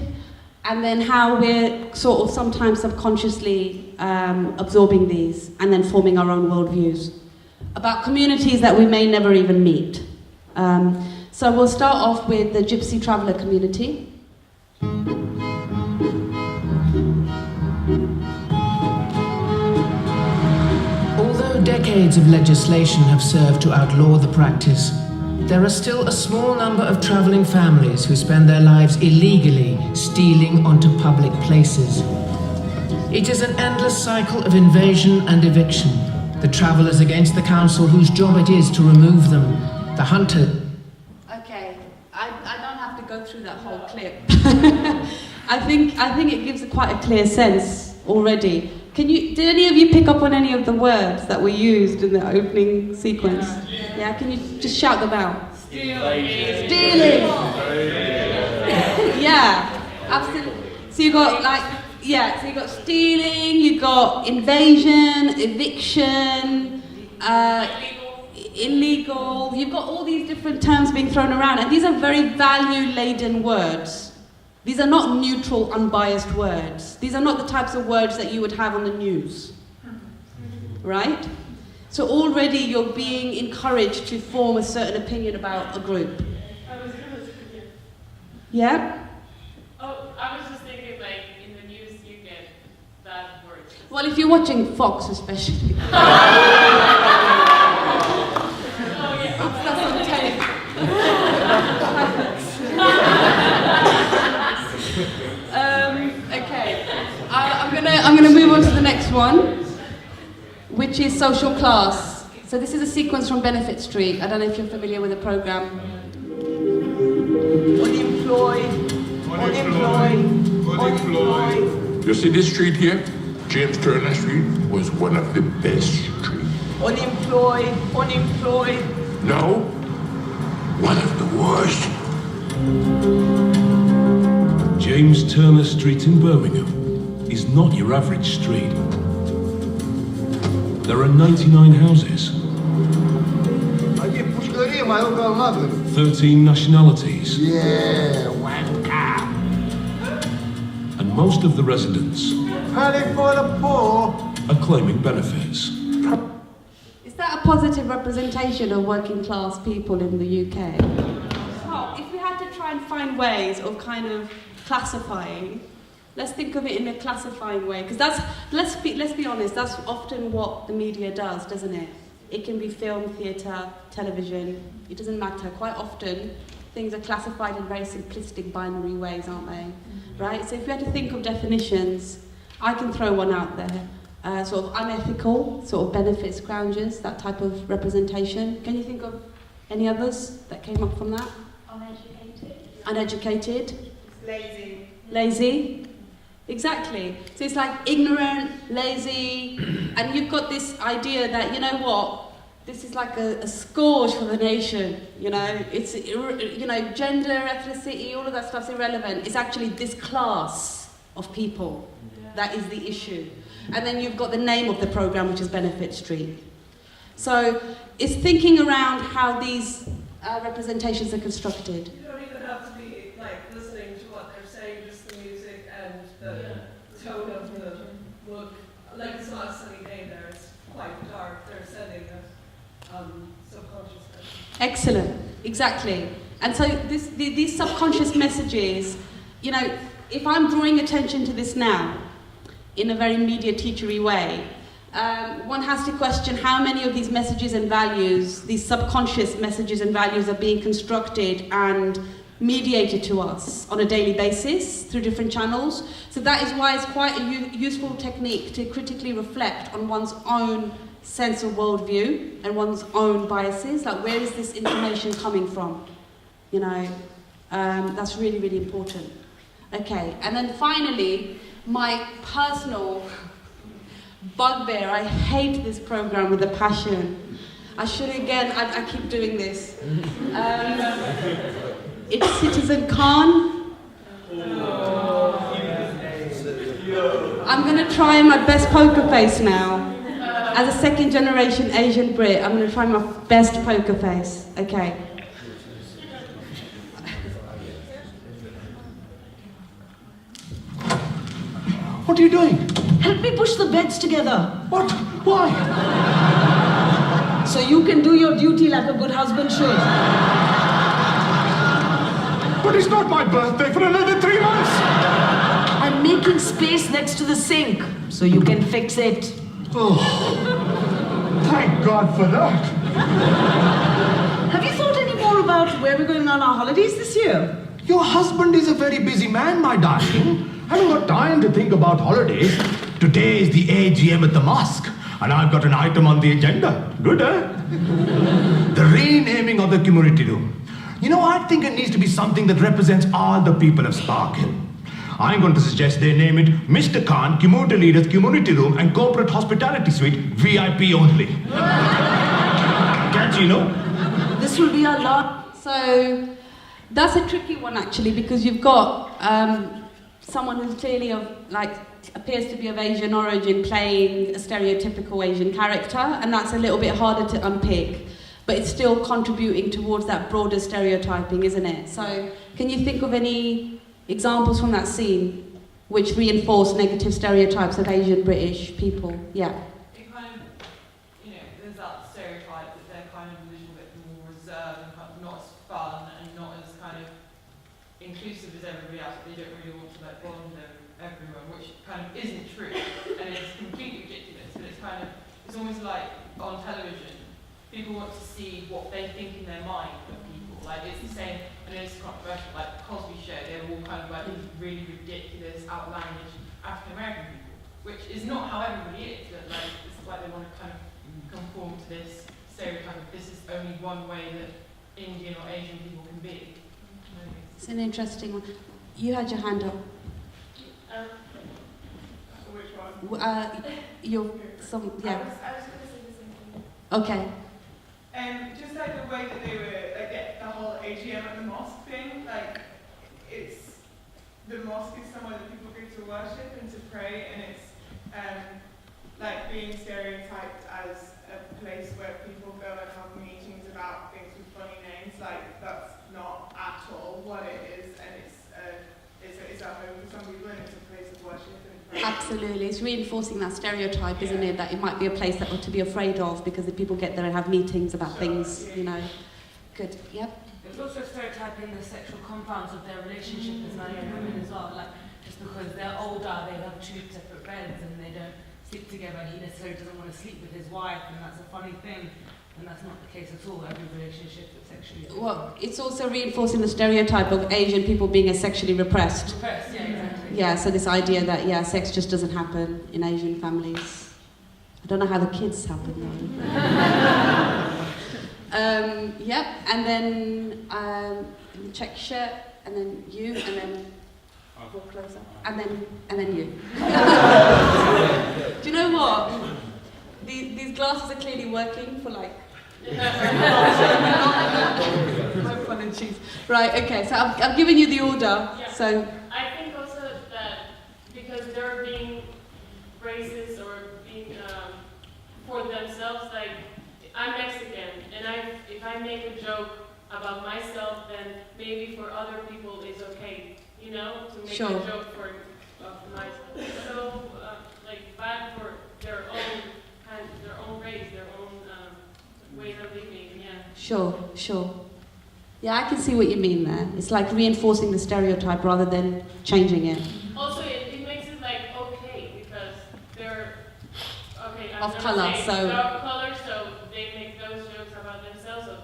and then how we're sort of sometimes subconsciously absorbing these and then forming our own worldviews about communities that we may never even meet. So we'll start off with the Gypsy Traveller community. Although decades of legislation have served to outlaw the practice, there are still a small number of travelling families who spend their lives illegally stealing onto public places. It is an endless cycle of invasion and eviction. The travellers against the council whose job it is to remove them. The hunter... Okay, I don't have to go through that whole clip. I think it gives quite a clear sense already. Did any of you pick up on any of the words that were used in the opening sequence? Yeah, can you just shout them out? Stealing! Yeah, absolutely. So you got stealing, you got invasion, eviction, illegal. You've got all these different terms being thrown around, and these are very value-laden words. These are not neutral, unbiased words. These are not the types of words that you would have on the news, right? So already you're being encouraged to form a certain opinion about a group. Yeah? Oh, I was just thinking, like, in the news you get bad words. Well, if you're watching Fox especially. That's on tape. Okay, I'm gonna move on to the next one, which is social class. So this is a sequence from Benefit Street. I don't know if you're familiar with the program. Unemployed. You see this street here? James Turner Street was one of the best streets. Unemployed. No, one of the worst. James Turner Street in Birmingham is not your average street. There are 99 houses, 13 nationalities, and most of the residents are claiming benefits. Is that a positive representation of working class people in the UK? Well, if we had to try and find ways of kind of classifying, let's think of it in a classifying way, because let's be honest, that's often what the media does, doesn't it? It can be film, theatre, television, it doesn't matter. Quite often things are classified in very simplistic binary ways, aren't they? Right? So if we had to think of definitions, I can throw one out there. Sort of unethical, sort of benefit scroungers, that type of representation. Can you think of any others that came up from that? Uneducated. Lazy. Exactly. So it's like ignorant, lazy, and you've got this idea that, you know what, this is like a scourge for the nation, you know, it's, you know, gender, ethnicity, all of that stuff's irrelevant. It's actually this class of people that is the issue. And then you've got the name of the programme, which is Benefit Street. So it's thinking around how these representations are constructed. You don't even have to be like listening to what they're saying, just the music and the tone of the look. Like it's not a sunny day there, it's quite dark. They're setting a subconscious. Excellent, exactly. And so these subconscious messages, you know, if I'm drawing attention to this now in a very media teachery way, one has to question how many of these messages and values, these subconscious messages and values, are being constructed and mediated to us on a daily basis through different channels. So that is why it's quite a useful technique to critically reflect on one's own sense of worldview and one's own biases. Like, where is this information coming from? You know, that's really, really important. Okay, and then finally, my personal bugbear. I hate this program with a passion. I should, again, I keep doing this. It's Citizen Khan. I'm going to try my best poker face now. As a second generation Asian Brit, I'm going to try my best poker face. Okay. What are you doing? Help me push the beds together. What? Why? So you can do your duty like a good husband should. But it's not my birthday for another 3 months. I'm making space next to the sink, so you can fix it. Oh, thank God for that. Have you thought any more about where we're going on our holidays this year? Your husband is a very busy man, my darling. I haven't got time to think about holidays. Today is the AGM at the mosque, and I've got an item on the agenda. Good, eh? The renaming of the community room. You know, I think it needs to be something that represents all the people of Spark Hill. I'm going to suggest they name it Mr. Khan Community Leaders Community Room and Corporate Hospitality Suite, VIP only. Catchy, no? This will be a lot. So that's a tricky one, actually, because you've got someone who's clearly appears to be of Asian origin playing a stereotypical Asian character, and that's a little bit harder to unpick, but it's still contributing towards that broader stereotyping, isn't it? So can you think of any examples from that scene which reinforce negative stereotypes of Asian British people? Yeah. It kind of, there's that stereotype that they're kind of a little bit more reserved and kind of not as fun and not as kind of inclusive as everybody else. They don't really want to bond everyone, which kind of isn't true, and it's completely ridiculous. But it's almost like on television, people want to see what they think in their mind of people. Like, it's the same, and it's controversial, like Cosby Show, they were all kind of like these really ridiculous, outlandish African American people, which is not how everybody is. But like, it's like they want to kind of conform to this stereotype of this is only one way that Indian or Asian people can be. It's an interesting one. You had your hand up. Which one? Yeah. I was going to say the same thing. Okay. Just like the way that they were, like the whole AGM at the mosque thing, like the mosque is somewhere that people go to worship and to pray, and it's like being stereotyped as a place where people go and have meetings about things with funny names. Like, that's not at all what it is, and it's a home for some people, and it's a place of worship and prayer. Absolutely, it's reinforcing that stereotype, isn't it? That it might be a place that to be afraid of because the people get there and have meetings about things, Good. Yep. There's also stereotyping the sexual compounds of their relationship as men and women as well. Like, just because they're older, they have 2 separate beds and they don't sleep together. He necessarily doesn't want to sleep with his wife, and that's a funny thing. And that's not the case at all. Every relationship is sexually. Well, it's also reinforcing the stereotype of Asian people being as sexually repressed. Repressed, yeah, exactly. Yeah, so this idea that, sex just doesn't happen in Asian families. I don't know how the kids happen, though. Yep, and then check shirt, and then you, and then walk closer, and then you. Do you know what? These glasses are clearly working for my fun and cheese. Right, okay, so I've given you the order, so... I think also that because they're being racist or being for themselves, like, I'm Mexican, and if I make a joke about myself, then maybe for other people it's okay, to make Sure. a joke for myself. So, bad for their own race, their own ways of living, yeah. Sure. Yeah, I can see what you mean there. It's like reinforcing the stereotype rather than changing it. Also, it makes it like okay because they're okay. Of colour, so they're of colour, so they make those jokes about themselves. So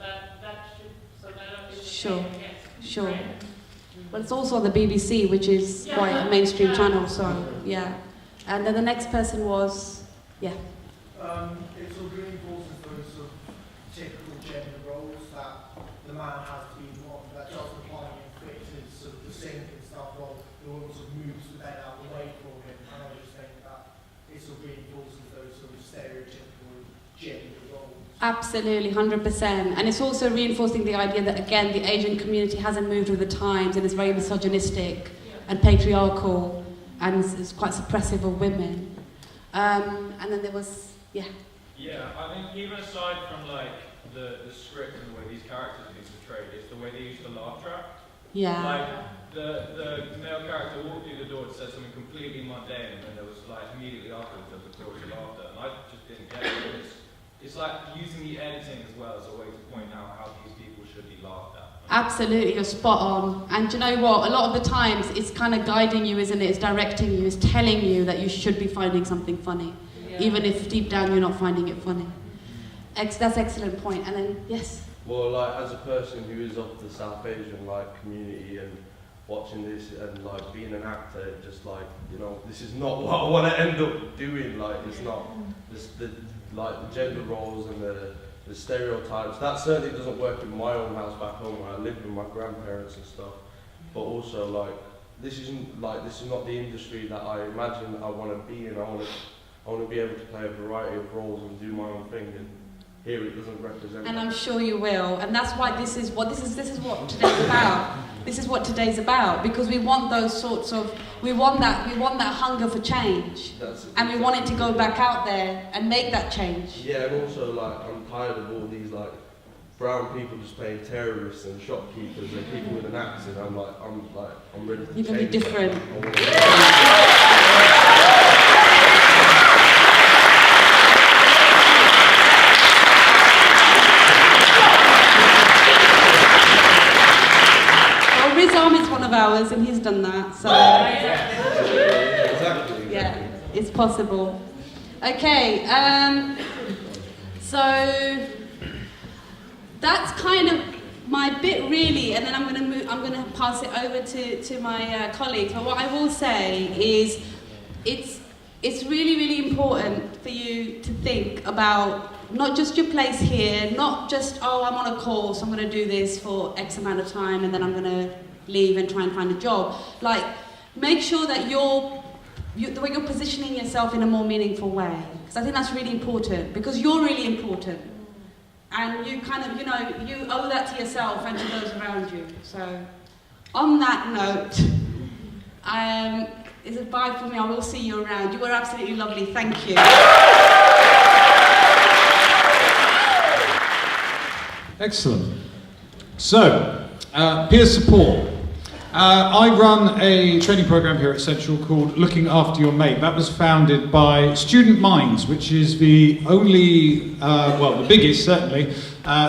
that is sure. okay, I guess, Sure. right? But it's also on the BBC, which is quite a mainstream channel, so yeah. And then the next person was, yeah. It sort of reinforces those sort of typical gender roles that the man has to be the one that does the plumbing and fixes sort of the sink and stuff, while the woman sort of moves the bed out of the way for him. And I just think that it sort of reinforces those sort of stereotypical gender roles. Absolutely, 100%. And it's also reinforcing the idea that, again, the Asian community hasn't moved with the times and is very misogynistic and patriarchal and is quite suppressive of women. And then there was, yeah. Yeah, I think even aside from like the script and the way these characters are portrayed, it's the way they use the laugh track. Yeah. Like the male character walked through the door and said something completely mundane, and then there was like immediately afterwards there was a chorus of laughter, and I just didn't get it. It's like using the editing as well as a way to point out how these people should be laughed at. Absolutely, you're spot on. And do you know what? A lot of the times it's kind of guiding you, isn't it? It's directing you, it's telling you that you should be finding something funny, even if deep down you're not finding it funny. That's an excellent point. And then, yes? Well, like, as a person who is of the South Asian, like, community and watching this and, like, being an actor, just, like, you know, this is not what I want to end up doing. Like, it's not, the gender roles and the stereotypes, that certainly doesn't work in my own house back home where I live with my grandparents and stuff. But also, like, this is not the industry that I imagine I want to be in. I want to be able to play a variety of roles and do my own thing, and here it doesn't represent. And I'm sure you will. And that's why this is what today's about. This is what today's about, because we want those sorts of, we want that hunger for change, and we want it to go back out there and make that change. Yeah, and also, like, I'm tired of all these, like, brown people just playing terrorists and shopkeepers and people with an accent. I'm ready to change. You can be different. Riz Ahmed's one of ours, and he's done that, so yeah, it's possible. Okay, so that's kind of my bit, really, and then I'm going to pass it over to my colleagues. But what I will say is, it's really, really important for you to think about not just your place here, not just, oh, I'm on a course, I'm going to do this for X amount of time, and then I'm going to leave and try and find a job. Like, make sure that the way you're positioning yourself in a more meaningful way, because I think that's really important, because you're really important, and you kind of, you owe that to yourself and to those around you. So, on that note, it's a bye for me. I will see you around. You were absolutely lovely. Thank you. Excellent. So, peer support. I run a training program here at Central called Looking After Your Mate. That was founded by Student Minds, which is the only, the biggest certainly,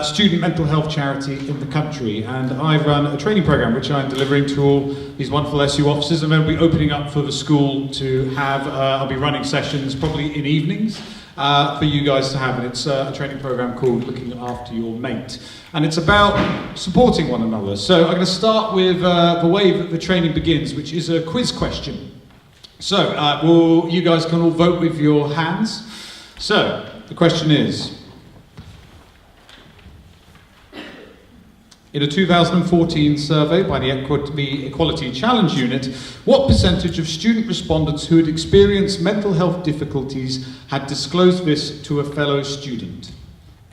student mental health charity in the country. And I run a training program which I'm delivering to all these wonderful SU officers, and then we'll be opening up for the school to have, I'll be running sessions probably in evenings for you guys to have. And it's a training program called Looking After Your Mate. And it's about supporting one another. So I'm going to start with the way that the training begins, which is a quiz question. So you guys can all vote with your hands. So the question is, in a 2014 survey by the Equality Challenge Unit, what percentage of student respondents who had experienced mental health difficulties had disclosed this to a fellow student?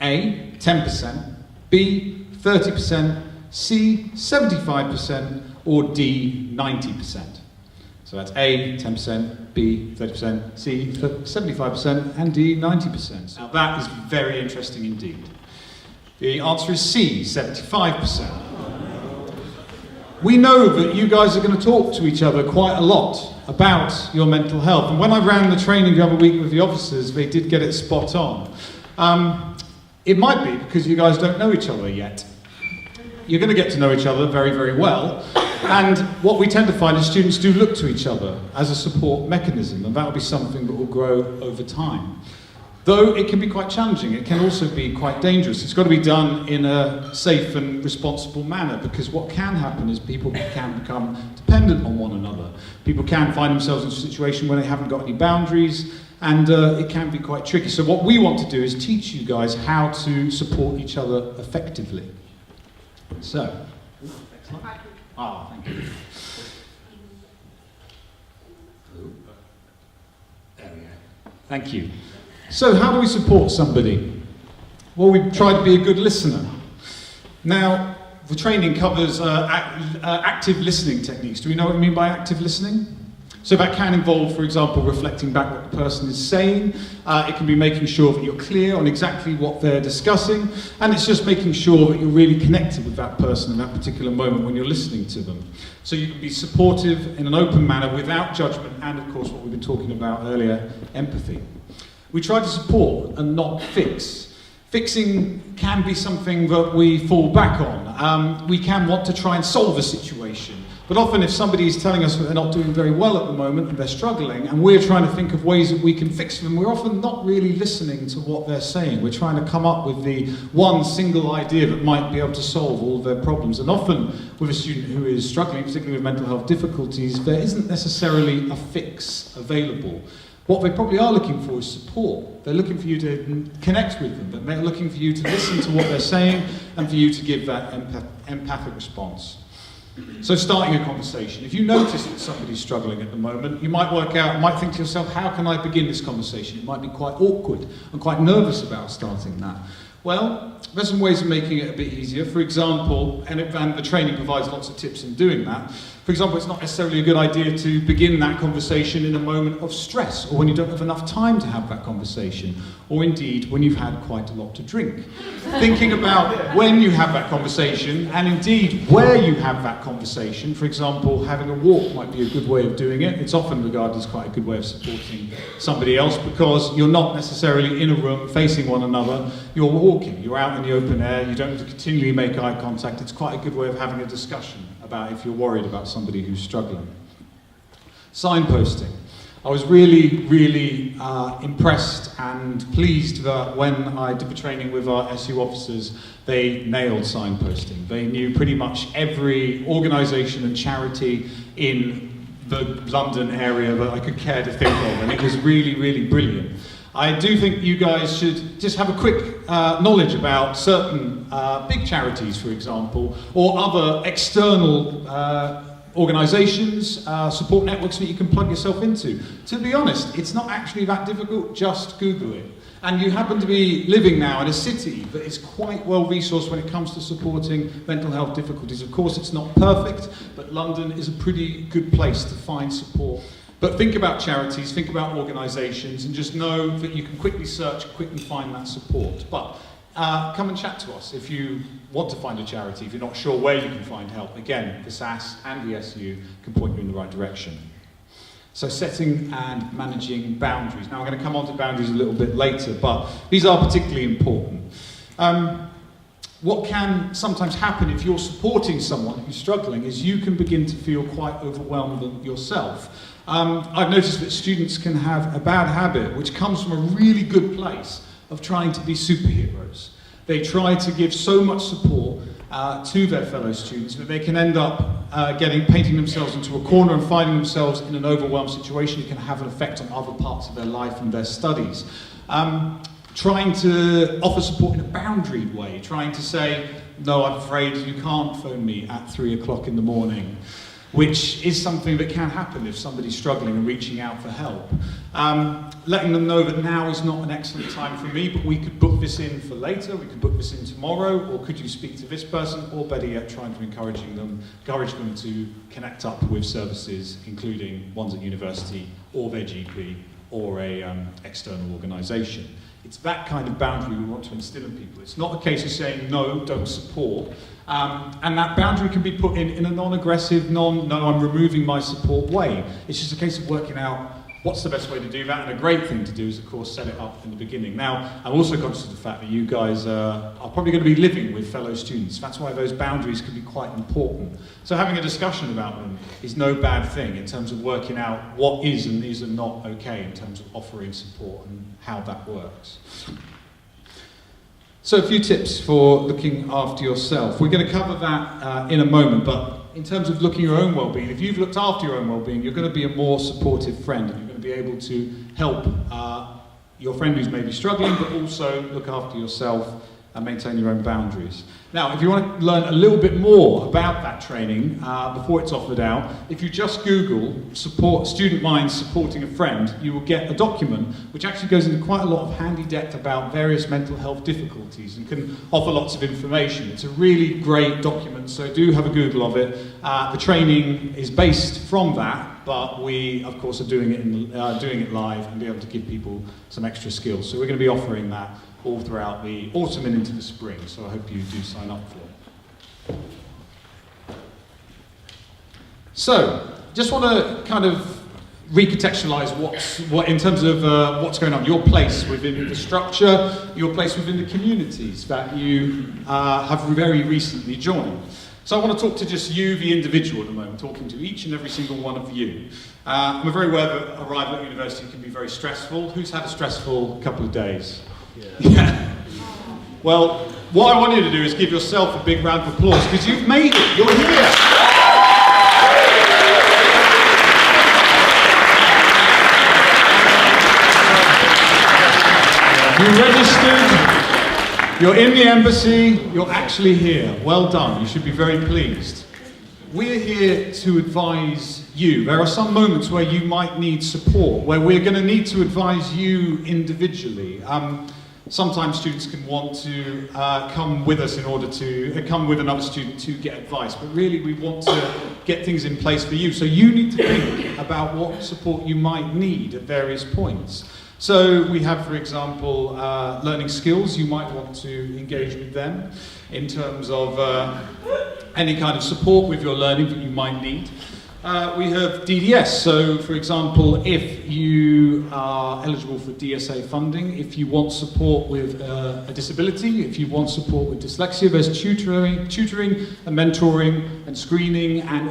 A, 10%, B, 30%, C, 75%, or D, 90%. So that's A, 10%, B, 30%, C, 75%, and D, 90%. Now that is very interesting indeed. The answer is C, 75%. We know that you guys are going to talk to each other quite a lot about your mental health. And when I ran the training the other week with the officers, they did get it spot on. It might be because you guys don't know each other yet. You're going to get to know each other very, very well. And what we tend to find is students do look to each other as a support mechanism, and that will be something that will grow over time. Though it can be quite challenging, it can also be quite dangerous. It's got to be done in a safe and responsible manner, because what can happen is people can become dependent on one another. People can find themselves in a situation where they haven't got any boundaries, and it can be quite tricky. So what we want to do is teach you guys how to support each other effectively. So, thank you. There we go. Thank you. So how do we support somebody? Well, we try to be a good listener. Now, the training covers active listening techniques. Do we know what we mean by active listening? So that can involve, for example, reflecting back what the person is saying. It can be making sure that you're clear on exactly what they're discussing, and it's just making sure that you're really connected with that person in that particular moment when you're listening to them. So you can be supportive in an open manner without judgment, and of course what we've been talking about earlier, empathy. We try to support and not fix. Fixing can be something that we fall back on. We can want to try and solve a situation. But often if somebody is telling us that they're not doing very well at the moment and they're struggling, and we're trying to think of ways that we can fix them, we're often not really listening to what they're saying. We're trying to come up with the one single idea that might be able to solve all of their problems. And often with a student who is struggling, particularly with mental health difficulties, there isn't necessarily a fix available. What they probably are looking for is support. They're looking for you to connect with them, but they're looking for you to listen to what they're saying and for you to give that empathic response. So starting a conversation. If you notice that somebody's struggling at the moment, you might think to yourself, how can I begin this conversation? It might be quite awkward and quite nervous about starting that. Well, there's some ways of making it a bit easier. For example, and the training provides lots of tips in doing that. For example, it's not necessarily a good idea to begin that conversation in a moment of stress, or when you don't have enough time to have that conversation, or indeed when you've had quite a lot to drink. Thinking about when you have that conversation, and indeed where you have that conversation. For example, having a walk might be a good way of doing it. It's often regarded as quite a good way of supporting somebody else, because you're not necessarily in a room facing one another. You're walking, you're out in the open air, you don't have to continually make eye contact. It's quite a good way of having a discussion about if you're worried about somebody who's struggling. Signposting. I was really, really impressed and pleased that when I did the training with our SU officers, they nailed signposting. They knew pretty much every organisation and charity in the London area that I could care to think of, and it was really, really brilliant. I do think you guys should just have a quick knowledge about certain big charities, for example, or other external organisations, support networks that you can plug yourself into. To be honest, it's not actually that difficult, just Google it. And you happen to be living now in a city that is quite well resourced when it comes to supporting mental health difficulties. Of course, it's not perfect, but London is a pretty good place to find support. But think about charities, think about organisations, and just know that you can quickly search, quickly find that support. But come and chat to us if you want to find a charity, if you're not sure where you can find help. Again, the SAS and the SU can point you in the right direction. So setting and managing boundaries. Now I'm going to come on to boundaries a little bit later, but these are particularly important. What can sometimes happen if you're supporting someone who's struggling is you can begin to feel quite overwhelmed yourself. I've noticed that students can have a bad habit, which comes from a really good place, of trying to be superheroes. They try to give so much support to their fellow students that they can end up painting themselves into a corner and finding themselves in an overwhelmed situation. It can have an effect on other parts of their life and their studies. Trying to offer support in a boundaried way, trying to say, no, I'm afraid you can't phone me at 3 o'clock in the morning, which is something that can happen if somebody's struggling and reaching out for help. Letting them know that now is not an excellent time for me, but we could book this in for later, we could book this in tomorrow, or could you speak to this person, or better yet, trying to encourage them to connect up with services, including ones at university, or their GP, or a external organisation. It's that kind of boundary we want to instill in people. It's not a case of saying, no, don't support. And that boundary can be put in a non-aggressive, no, I'm removing my support way. It's just a case of working out What's the best way to do that? And a great thing to do is, of course, set it up in the beginning. Now, I'm also conscious of the fact that you guys are probably going to be living with fellow students. That's why those boundaries can be quite important. So having a discussion about them is no bad thing in terms of working out what is and is not okay in terms of offering support and how that works. So a few tips for looking after yourself. We're going to cover that in a moment, but in terms of looking at your own well-being, if you've looked after your own well-being, you're going to be a more supportive friend, and you're going to be able to help your friend who's maybe struggling, but also look after yourself and maintain your own boundaries. Now, if you want to learn a little bit more about that training before it's offered out, if you just Google Student Minds Supporting a Friend, you will get a document which actually goes into quite a lot of handy depth about various mental health difficulties and can offer lots of information. It's a really great document, so do have a Google of it. The training is based from that, but we, of course, are doing it live and be able to give people some extra skills. So we're going to be offering that all throughout the autumn and into the spring, so I hope you do sign up for it. So, just want to kind of recontextualise what in terms of what's going on, your place within the structure, your place within the communities that you have very recently joined. So I want to talk to just you, the individual, at the moment, talking to each and every single one of you. I'm very aware that arrival at university can be very stressful. Who's had a stressful couple of days? Yeah. Well, what I want you to do is give yourself a big round of applause because you've made it. You're here. You registered. You're in the embassy. You're actually here. Well done. You should be very pleased. We're here to advise you. There are some moments where you might need support, where we're going to need to advise you individually. Sometimes students can want to come with us in order to come with another student to get advice, but really we want to get things in place for you. So you need to think about what support you might need at various points. So we have, for example, learning skills. You might want to engage with them in terms of any kind of support with your learning that you might need. We have DDS, so for example, if you are eligible for DSA funding, if you want support with a disability, if you want support with dyslexia, there's tutoring and mentoring and screening and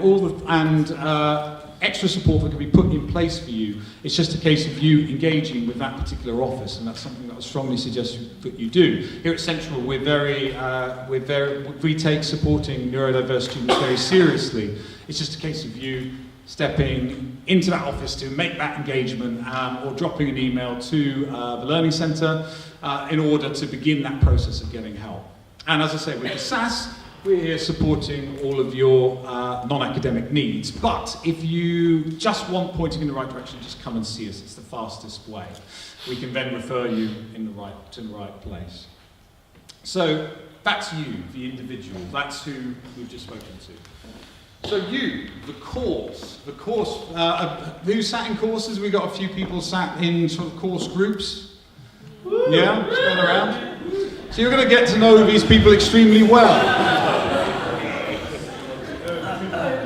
extra support that can be put in place for you. It's just a case of you engaging with that particular office, and that's something that I strongly suggest that you do. Here at Central, we take supporting neurodiverse students very seriously. It's just a case of you stepping into that office to make that engagement or dropping an email to the Learning Centre in order to begin that process of getting help. And as I say, with the SAS, we're here supporting all of your non-academic needs. But if you just want pointing in the right direction, just come and see us. It's the fastest way. We can then refer you to the right place. So that's you, the individual. That's who we've just spoken to. So you, the course, who sat in courses? We got a few people sat in sort of course groups. Yeah, just going around. So you're going to get to know these people extremely well.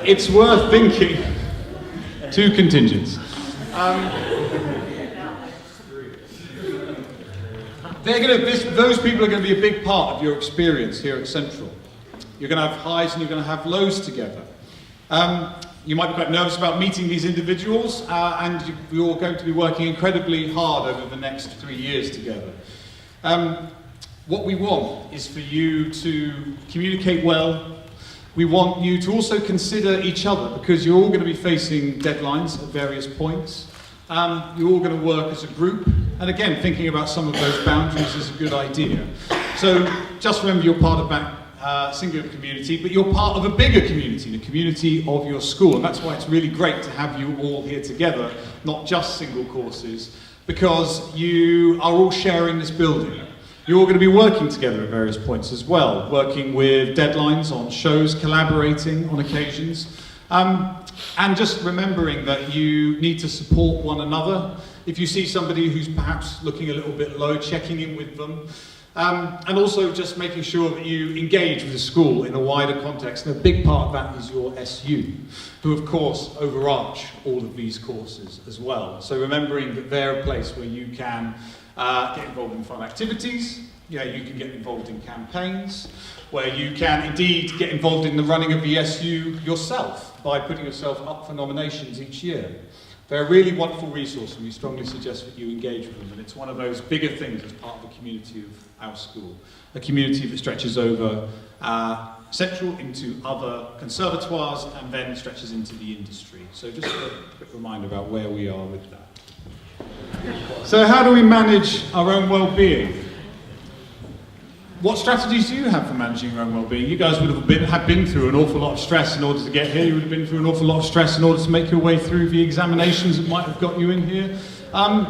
It's worth thinking. 2 contingents. Those people are going to be a big part of your experience here at Central. You're going to have highs and you're going to have lows together. You might be quite nervous about meeting these individuals, and you're going to be working incredibly hard over the next 3 years together. What we want is for you to communicate well. We want you to also consider each other, because you're all going to be facing deadlines at various points. You're all going to work as a group, and again, thinking about some of those boundaries is a good idea. So just remember you're part of that singular community, but you're part of a bigger community, the community of your school, and that's why it's really great to have you all here together, not just single courses, because you are all sharing this building. You're all going to be working together at various points as well, working with deadlines on shows, collaborating on occasions, and just remembering that you need to support one another. If you see somebody who's perhaps looking a little bit low, checking in with them. And also just making sure that you engage with the school in a wider context. And a big part of that is your SU, who of course overarch all of these courses as well. So remembering that they're a place where you can get involved in fun activities, you can get involved in campaigns, where you can indeed get involved in the running of the SU yourself by putting yourself up for nominations each year. They're a really wonderful resource, and we strongly suggest that you engage with them. And it's one of those bigger things as part of the community of our school. A community that stretches over Central into other conservatoires and then stretches into the industry. So just a quick reminder about where we are with that. So how do we manage our own well-being? What strategies do you have for managing your own well-being? You guys would have been through an awful lot of stress in order to get here. You would have been through an awful lot of stress in order to make your way through the examinations that might have got you in here.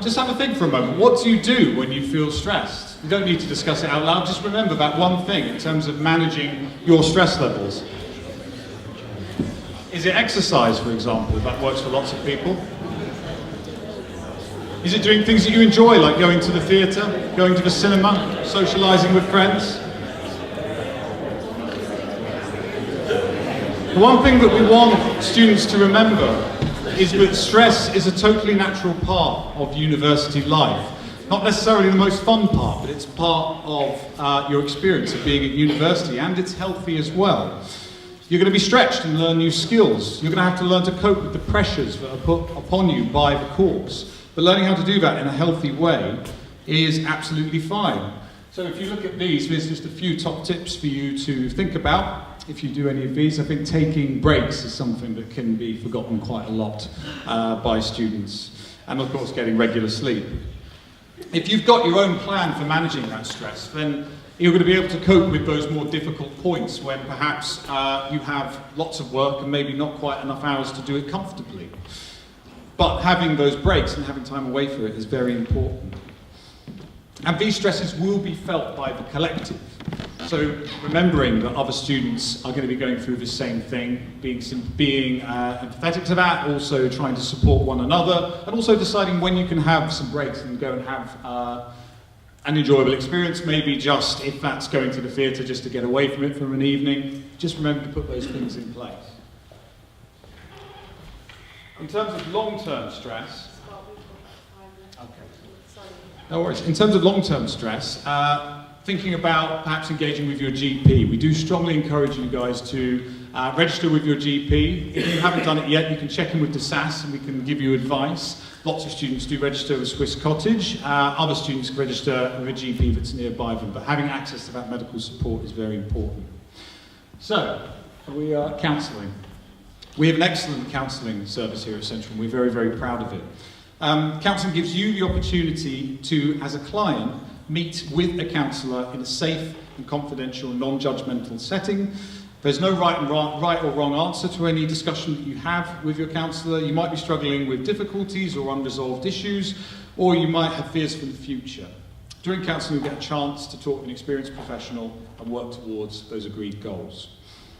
Just have a think for a moment. What do you do when you feel stressed? You don't need to discuss it out loud. Just remember that one thing in terms of managing your stress levels. Is it exercise, for example? That works for lots of people. Is it doing things that you enjoy, like going to the theatre, going to the cinema, socialising with friends? The one thing that we want students to remember is that stress is a totally natural part of university life. Not necessarily the most fun part, but it's part of your experience of being at university, and it's healthy as well. You're going to be stretched and learn new skills. You're going to have to learn to cope with the pressures that are put upon you by the course. But learning how to do that in a healthy way is absolutely fine. So if you look at these, there's just a few top tips for you to think about. If you do any of these, I think taking breaks is something that can be forgotten quite a lot by students. And of course, getting regular sleep. If you've got your own plan for managing that stress, then you're going to be able to cope with those more difficult points when perhaps you have lots of work and maybe not quite enough hours to do it comfortably. But having those breaks and having time away for it is very important. And these stresses will be felt by the collective. So remembering that other students are going to be going through the same thing, being empathetic to that, also trying to support one another, and also deciding when you can have some breaks and go and have an enjoyable experience, maybe just, if that's going to the theatre, just to get away from it for an evening. Just remember to put those things in place. In terms of long-term stress, no worries. In terms of long-term stress, thinking about perhaps engaging with your GP. We do strongly encourage you guys to register with your GP. If you haven't done it yet, you can check in with the SAS and we can give you advice. Lots of students do register with Swiss Cottage. Other students register with a GP that's nearby them, but having access to that medical support is very important. So, we are counselling. We have an excellent counselling service here at Central, and we're very, very proud of it. Counselling gives you the opportunity to, as a client, meet with a counsellor in a safe and confidential, non-judgmental setting. There's no right or wrong answer to any discussion that you have with your counsellor. You might be struggling with difficulties or unresolved issues, or you might have fears for the future. During counselling, you get a chance to talk to an experienced professional and work towards those agreed goals.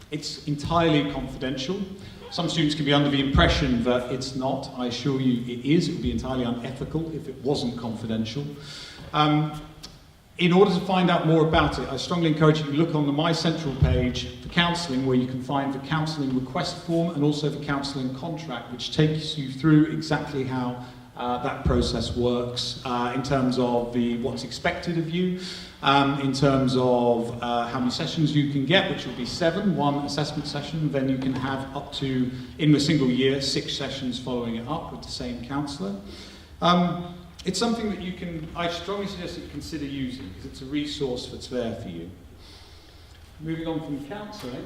It's entirely confidential. Some students can be under the impression that it's not. I assure you it is. It would be entirely unethical if it wasn't confidential. In order to find out more about it, I strongly encourage you to look on the My Central page for counselling, where you can find the counselling request form and also the counselling contract, which takes you through exactly how that process works in terms of what's expected of you, in terms of how many sessions you can get, which will be 7, 1 assessment session. Then you can have up to, in a single year, 6 sessions following it up with the same counsellor. It's something that I strongly suggest that you consider using, because it's a resource that's there for you. Moving on from counselling,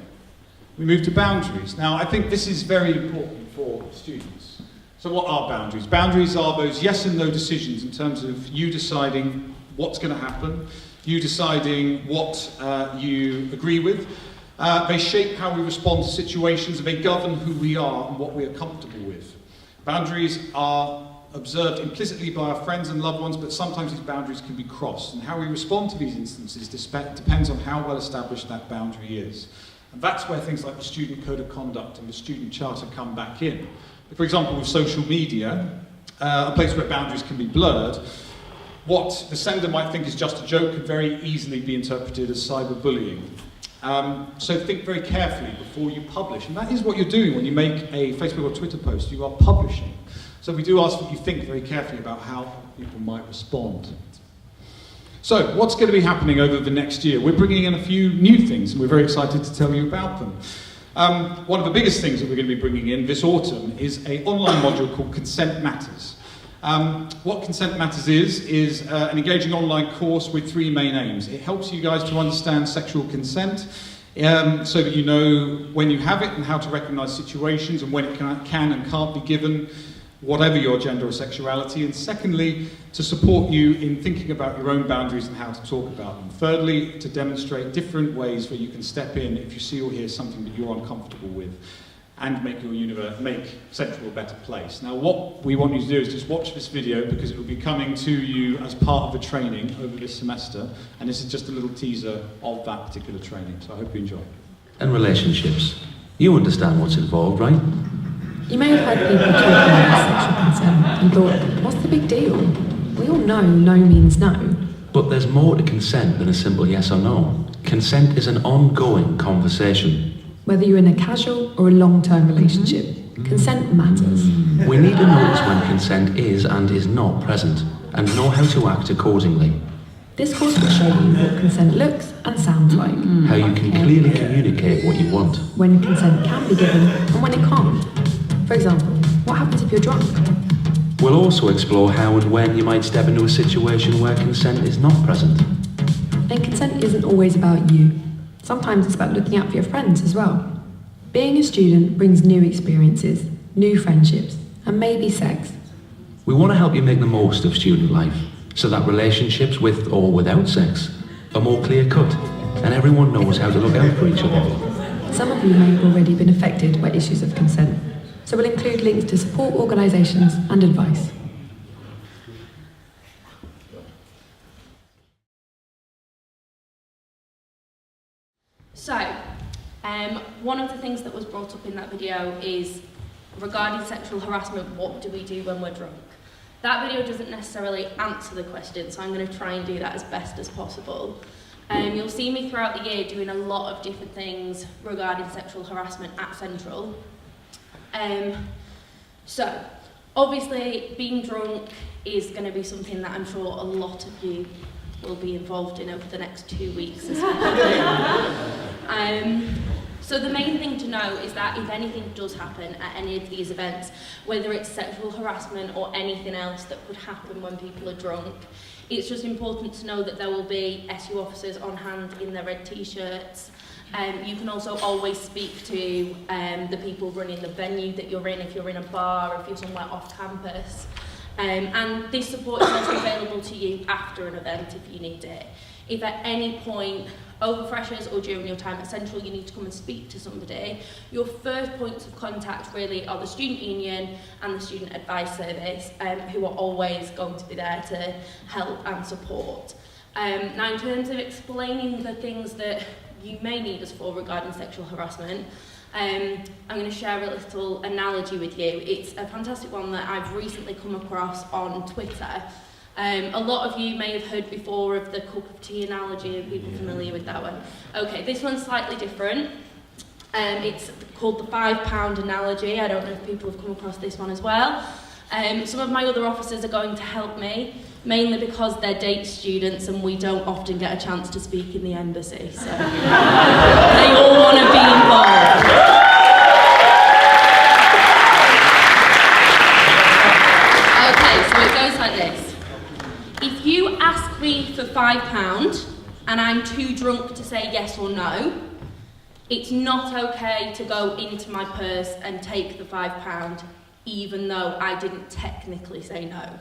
we move to boundaries. Now, I think this is very important for students. So what are boundaries? Boundaries are those yes and no decisions in terms of you deciding what's going to happen, you deciding what you agree with. They shape how we respond to situations, and they govern who we are and what we are comfortable with. Boundaries are observed implicitly by our friends and loved ones, but sometimes these boundaries can be crossed, and how we respond to these instances depends on how well established that boundary is. And that's where things like the Student Code of Conduct and the Student Charter come back in. For example, with social media, a place where boundaries can be blurred, what the sender might think is just a joke could very easily be interpreted as cyberbullying. So think very carefully before you publish. And that is what you're doing when you make a Facebook or Twitter post. You are publishing. So we do ask that you think very carefully about how people might respond. So what's going to be happening over the next year? We're bringing in a few new things, and we're very excited to tell you about them. One of the biggest things that we're going to be bringing in this autumn is an online module called Consent Matters. What Consent Matters is an engaging online course with 3 main aims. It helps you guys to understand sexual consent so that you know when you have it and how to recognise situations and when it can and can't be given, whatever your gender or sexuality. And secondly, to support you in thinking about your own boundaries and how to talk about them. Thirdly, to demonstrate different ways where you can step in if you see or hear something that you're uncomfortable with, and make your make Central a better place. Now, what we want you to do is just watch this video, because it will be coming to you as part of the training over this semester, and this is just a little teaser of that particular training, so I hope you enjoy. And relationships. You understand what's involved, right? You may have heard people talking about sexual consent and thought, what's the big deal? We all know no means no. But there's more to consent than a simple yes or no. Consent is an ongoing conversation. Whether you're in a casual or a long-term relationship, consent matters. We need to notice when consent is and is not present, and know how to act accordingly. This course will show you what consent looks and sounds like. How you can clearly communicate what you want. When consent can be given and when it can't. For example, what happens if you're drunk? We'll also explore how and when you might step into a situation where consent is not present. And consent isn't always about you. Sometimes it's about looking out for your friends as well. Being a student brings new experiences, new friendships, and maybe sex. We want to help you make the most of student life, so that relationships with or without sex are more clear-cut, and everyone knows how to look out for each other. Some of you may have already been affected by issues of consent, so we'll include links to support organisations and advice. So, one of the things that was brought up in that video is regarding sexual harassment, what do we do when we're drunk? That video doesn't necessarily answer the question, so I'm going to try and do that as best as possible. You'll see me throughout the year doing a lot of different things regarding sexual harassment at Central. So, obviously, being drunk is going to be something that I'm sure a lot of you will be involved in over the next 2 weeks. So the main thing to know is that if anything does happen at any of these events, whether it's sexual harassment or anything else that could happen when people are drunk, it's just important to know that there will be SU officers on hand in their red t-shirts. You can also always speak to the people running the venue that you're in, if you're in a bar or if you're somewhere off campus. And this support is also available to you after an event if you need it. If at any point, over freshers or during your time at Central, you need to come and speak to somebody, your first points of contact really are the Student Union and the Student Advice Service, who are always going to be there to help and support. Now, in terms of explaining the things that you may need us for regarding sexual harassment, I'm going to share a little analogy with you. It's a fantastic one that I've recently come across on Twitter. A lot of you may have heard before of the cup of tea analogy. Are people familiar with that one? Okay, this one's slightly different. It's called the £5 analogy. I don't know if people have come across this one as well. Some of my other officers are going to help me, mainly because they're date students and we don't often get a chance to speak in the embassy, so they all want to be involved. Okay, so it goes like this. If you ask me for £5 and I'm too drunk to say yes or no, it's not okay to go into my purse and take the £5, even though I didn't technically say no.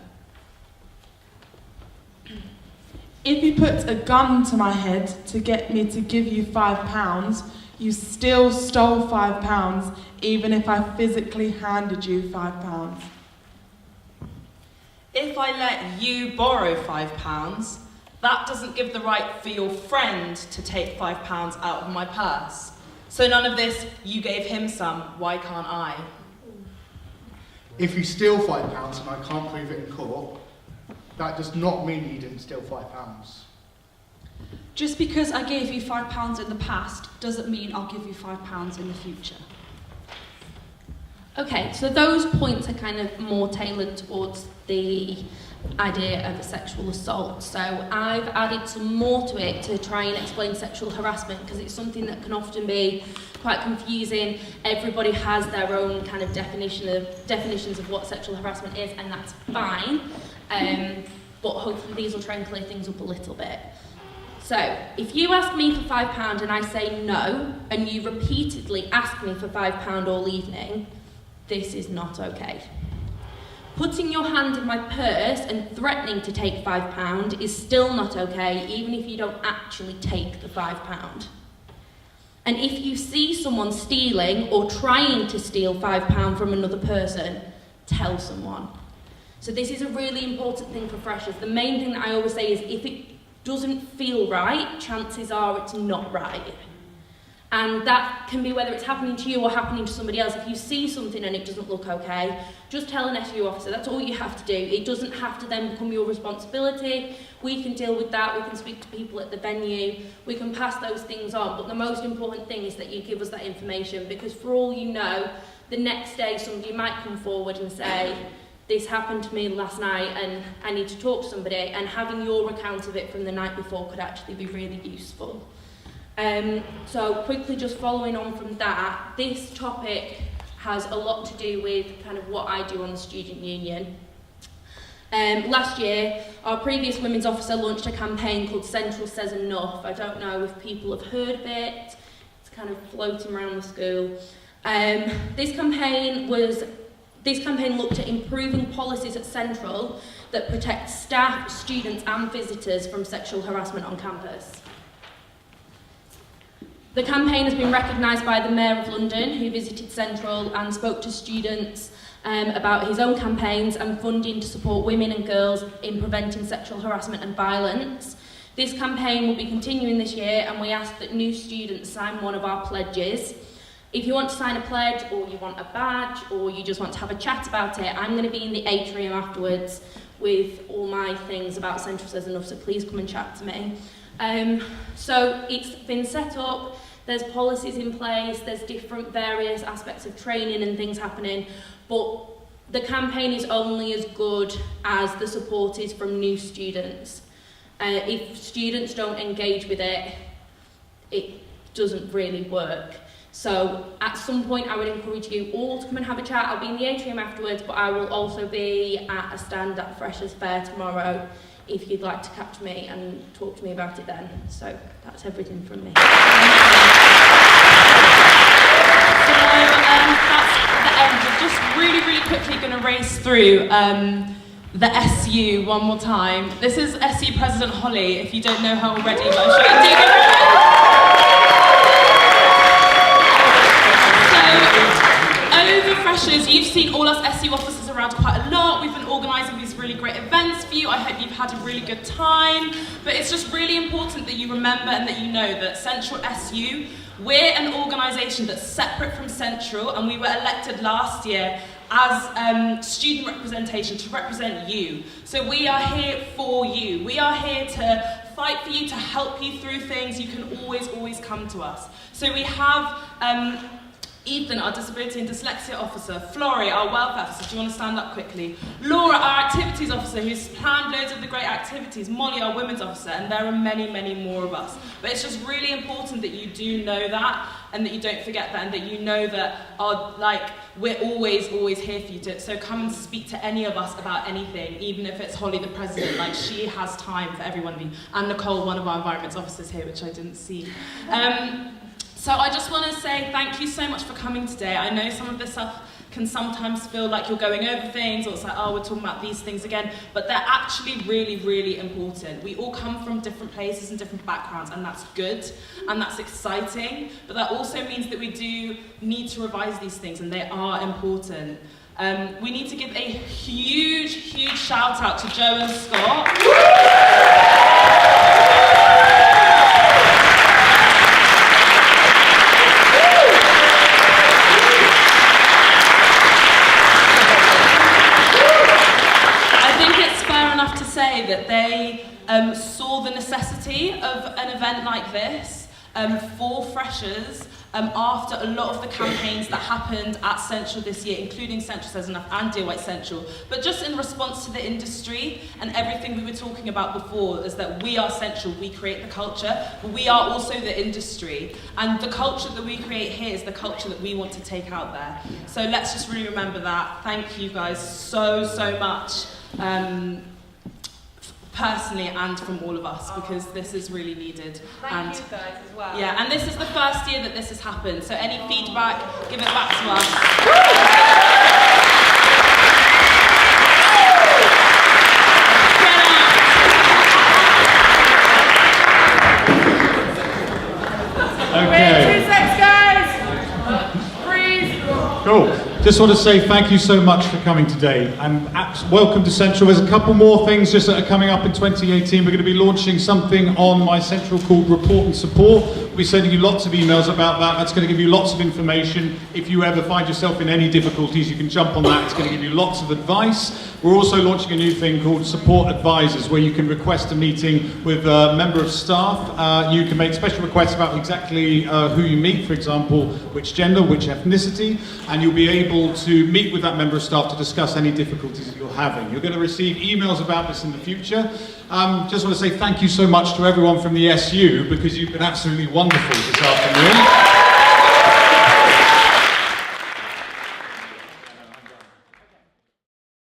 If you put a gun to my head to get me to give you £5, you still stole £5, even if I physically handed you £5. If I let you borrow £5, that doesn't give the right for your friend to take £5 out of my purse. So none of this, you gave him some, why can't I? If you steal £5 and I can't prove it in court, that does not mean you didn't steal £5. Just because I gave you £5 in the past doesn't mean I'll give you £5 in the future. Okay, so those points are kind of more tailored towards the idea of a sexual assault. So I've added some more to it to try and explain sexual harassment, because it's something that can often be quite confusing. Everybody has their own kind of definitions of what sexual harassment is, and that's fine. But hopefully these will try and clear things up a little bit. So, if you ask me for £5 and I say no, and you repeatedly ask me for £5 all evening, this is not okay. Putting your hand in my purse and threatening to take £5 is still not okay, even if you don't actually take the £5. And if you see someone stealing or trying to steal £5 from another person, tell someone. So this is a really important thing for freshers. The main thing that I always say is, if it doesn't feel right, chances are it's not right. And that can be whether it's happening to you or happening to somebody else. If you see something and it doesn't look okay, just tell an SU officer. That's all you have to do. It doesn't have to then become your responsibility. We can deal with that. We can speak to people at the venue. We can pass those things on. But the most important thing is that you give us that information, because for all you know, the next day somebody might come forward and say, this happened to me last night and I need to talk to somebody, and having your account of it from the night before could actually be really useful. So quickly just following on from that, this topic has a lot to do with kind of what I do on the student union. Last year, our previous women's officer launched a campaign called Central Says Enough. I don't know if people have heard of it. It's kind of floating around the school. This campaign looked at improving policies at Central that protect staff, students and visitors from sexual harassment on campus. The campaign has been recognised by the Mayor of London, who visited Central and spoke to students about his own campaigns and funding to support women and girls in preventing sexual harassment and violence. This campaign will be continuing this year, and we ask that new students sign one of our pledges. If you want to sign a pledge, or you want a badge, or you just want to have a chat about it, I'm going to be in the atrium afterwards with all my things about Central Says Enough, so please come and chat to me. So it's been set up, there's policies in place, there's different various aspects of training and things happening, but the campaign is only as good as the support is from new students. If students don't engage with it, it doesn't really work. So at some point I would encourage you all to come and have a chat. I'll be in the atrium afterwards, but I will also be at a stand at Freshers' Fair tomorrow if you'd like to catch me and talk to me about it then. So that's everything from me. That's the end. We're just really quickly going to race through the SU one more time. This is SU President Holly, if you don't know her already, but I'm sure you do. Over freshers, you've seen all us SU officers around quite a lot. We've been organising these really great events for you. I hope you've had a really good time. But it's just really important that you remember and that you know that Central SU, we're an organisation that's separate from Central, and we were elected last year as student representation to represent you. So we are here for you. We are here to fight for you, to help you through things. You can always come to us. So we have Ethan, our Disability and Dyslexia Officer, Florrie, our Welfare Officer, do you want to stand up quickly? Laura, our Activities Officer, who's planned loads of the great activities, Molly, our Women's Officer, and there are many more of us. But it's just really important that you do know that, and that you don't forget that, and that you know that we're always here for you so come and speak to any of us about anything, even if it's Holly, the President, she has time for every one of you, and Nicole, one of our Environments Officers here, which I didn't see. So I just want to say thank you so much for coming today. I know some of this stuff can sometimes feel like you're going over things, or it's like, oh, we're talking about these things again, but they're actually really important. We all come from different places and different backgrounds, and that's good, and that's exciting, but that also means that we do need to revise these things, and they are important. We need to give a huge shout out to Joe and Scott. say that they saw the necessity of an event like this for freshers after a lot of the campaigns that happened at Central this year, including Central Says Enough and Dear White Central, but just in response to the industry and everything we were talking about before, is that we are Central, we create the culture, but we are also the industry, and the culture that we create here is the culture that we want to take out there. So let's just really remember that. Thank you guys so much. Personally and from all of us, because this is really needed. Thank you guys as well. Yeah, and this is the first year that this has happened, so any feedback, give it back to us. Okay. 2 seconds, guys. Freeze. Cool. Just want to say thank you so much for coming today, and welcome to Central. There's a couple more things just that are coming up in 2018. We're going to be launching something on my Central called Report and Support. We'll be sending you lots of emails about that. That's going to give you lots of information. If you ever find yourself in any difficulties, you can jump on that. It's going to give you lots of advice. We're also launching a new thing called Support Advisors, where you can request a meeting with a member of staff. You can make special requests about exactly who you meet, for example, which gender, which ethnicity, and you'll be able to meet with that member of staff to discuss any difficulties that you're having. You're going to receive emails about this in the future. Just want to say thank you so much to everyone from the SU, because you've been absolutely wonderful this afternoon.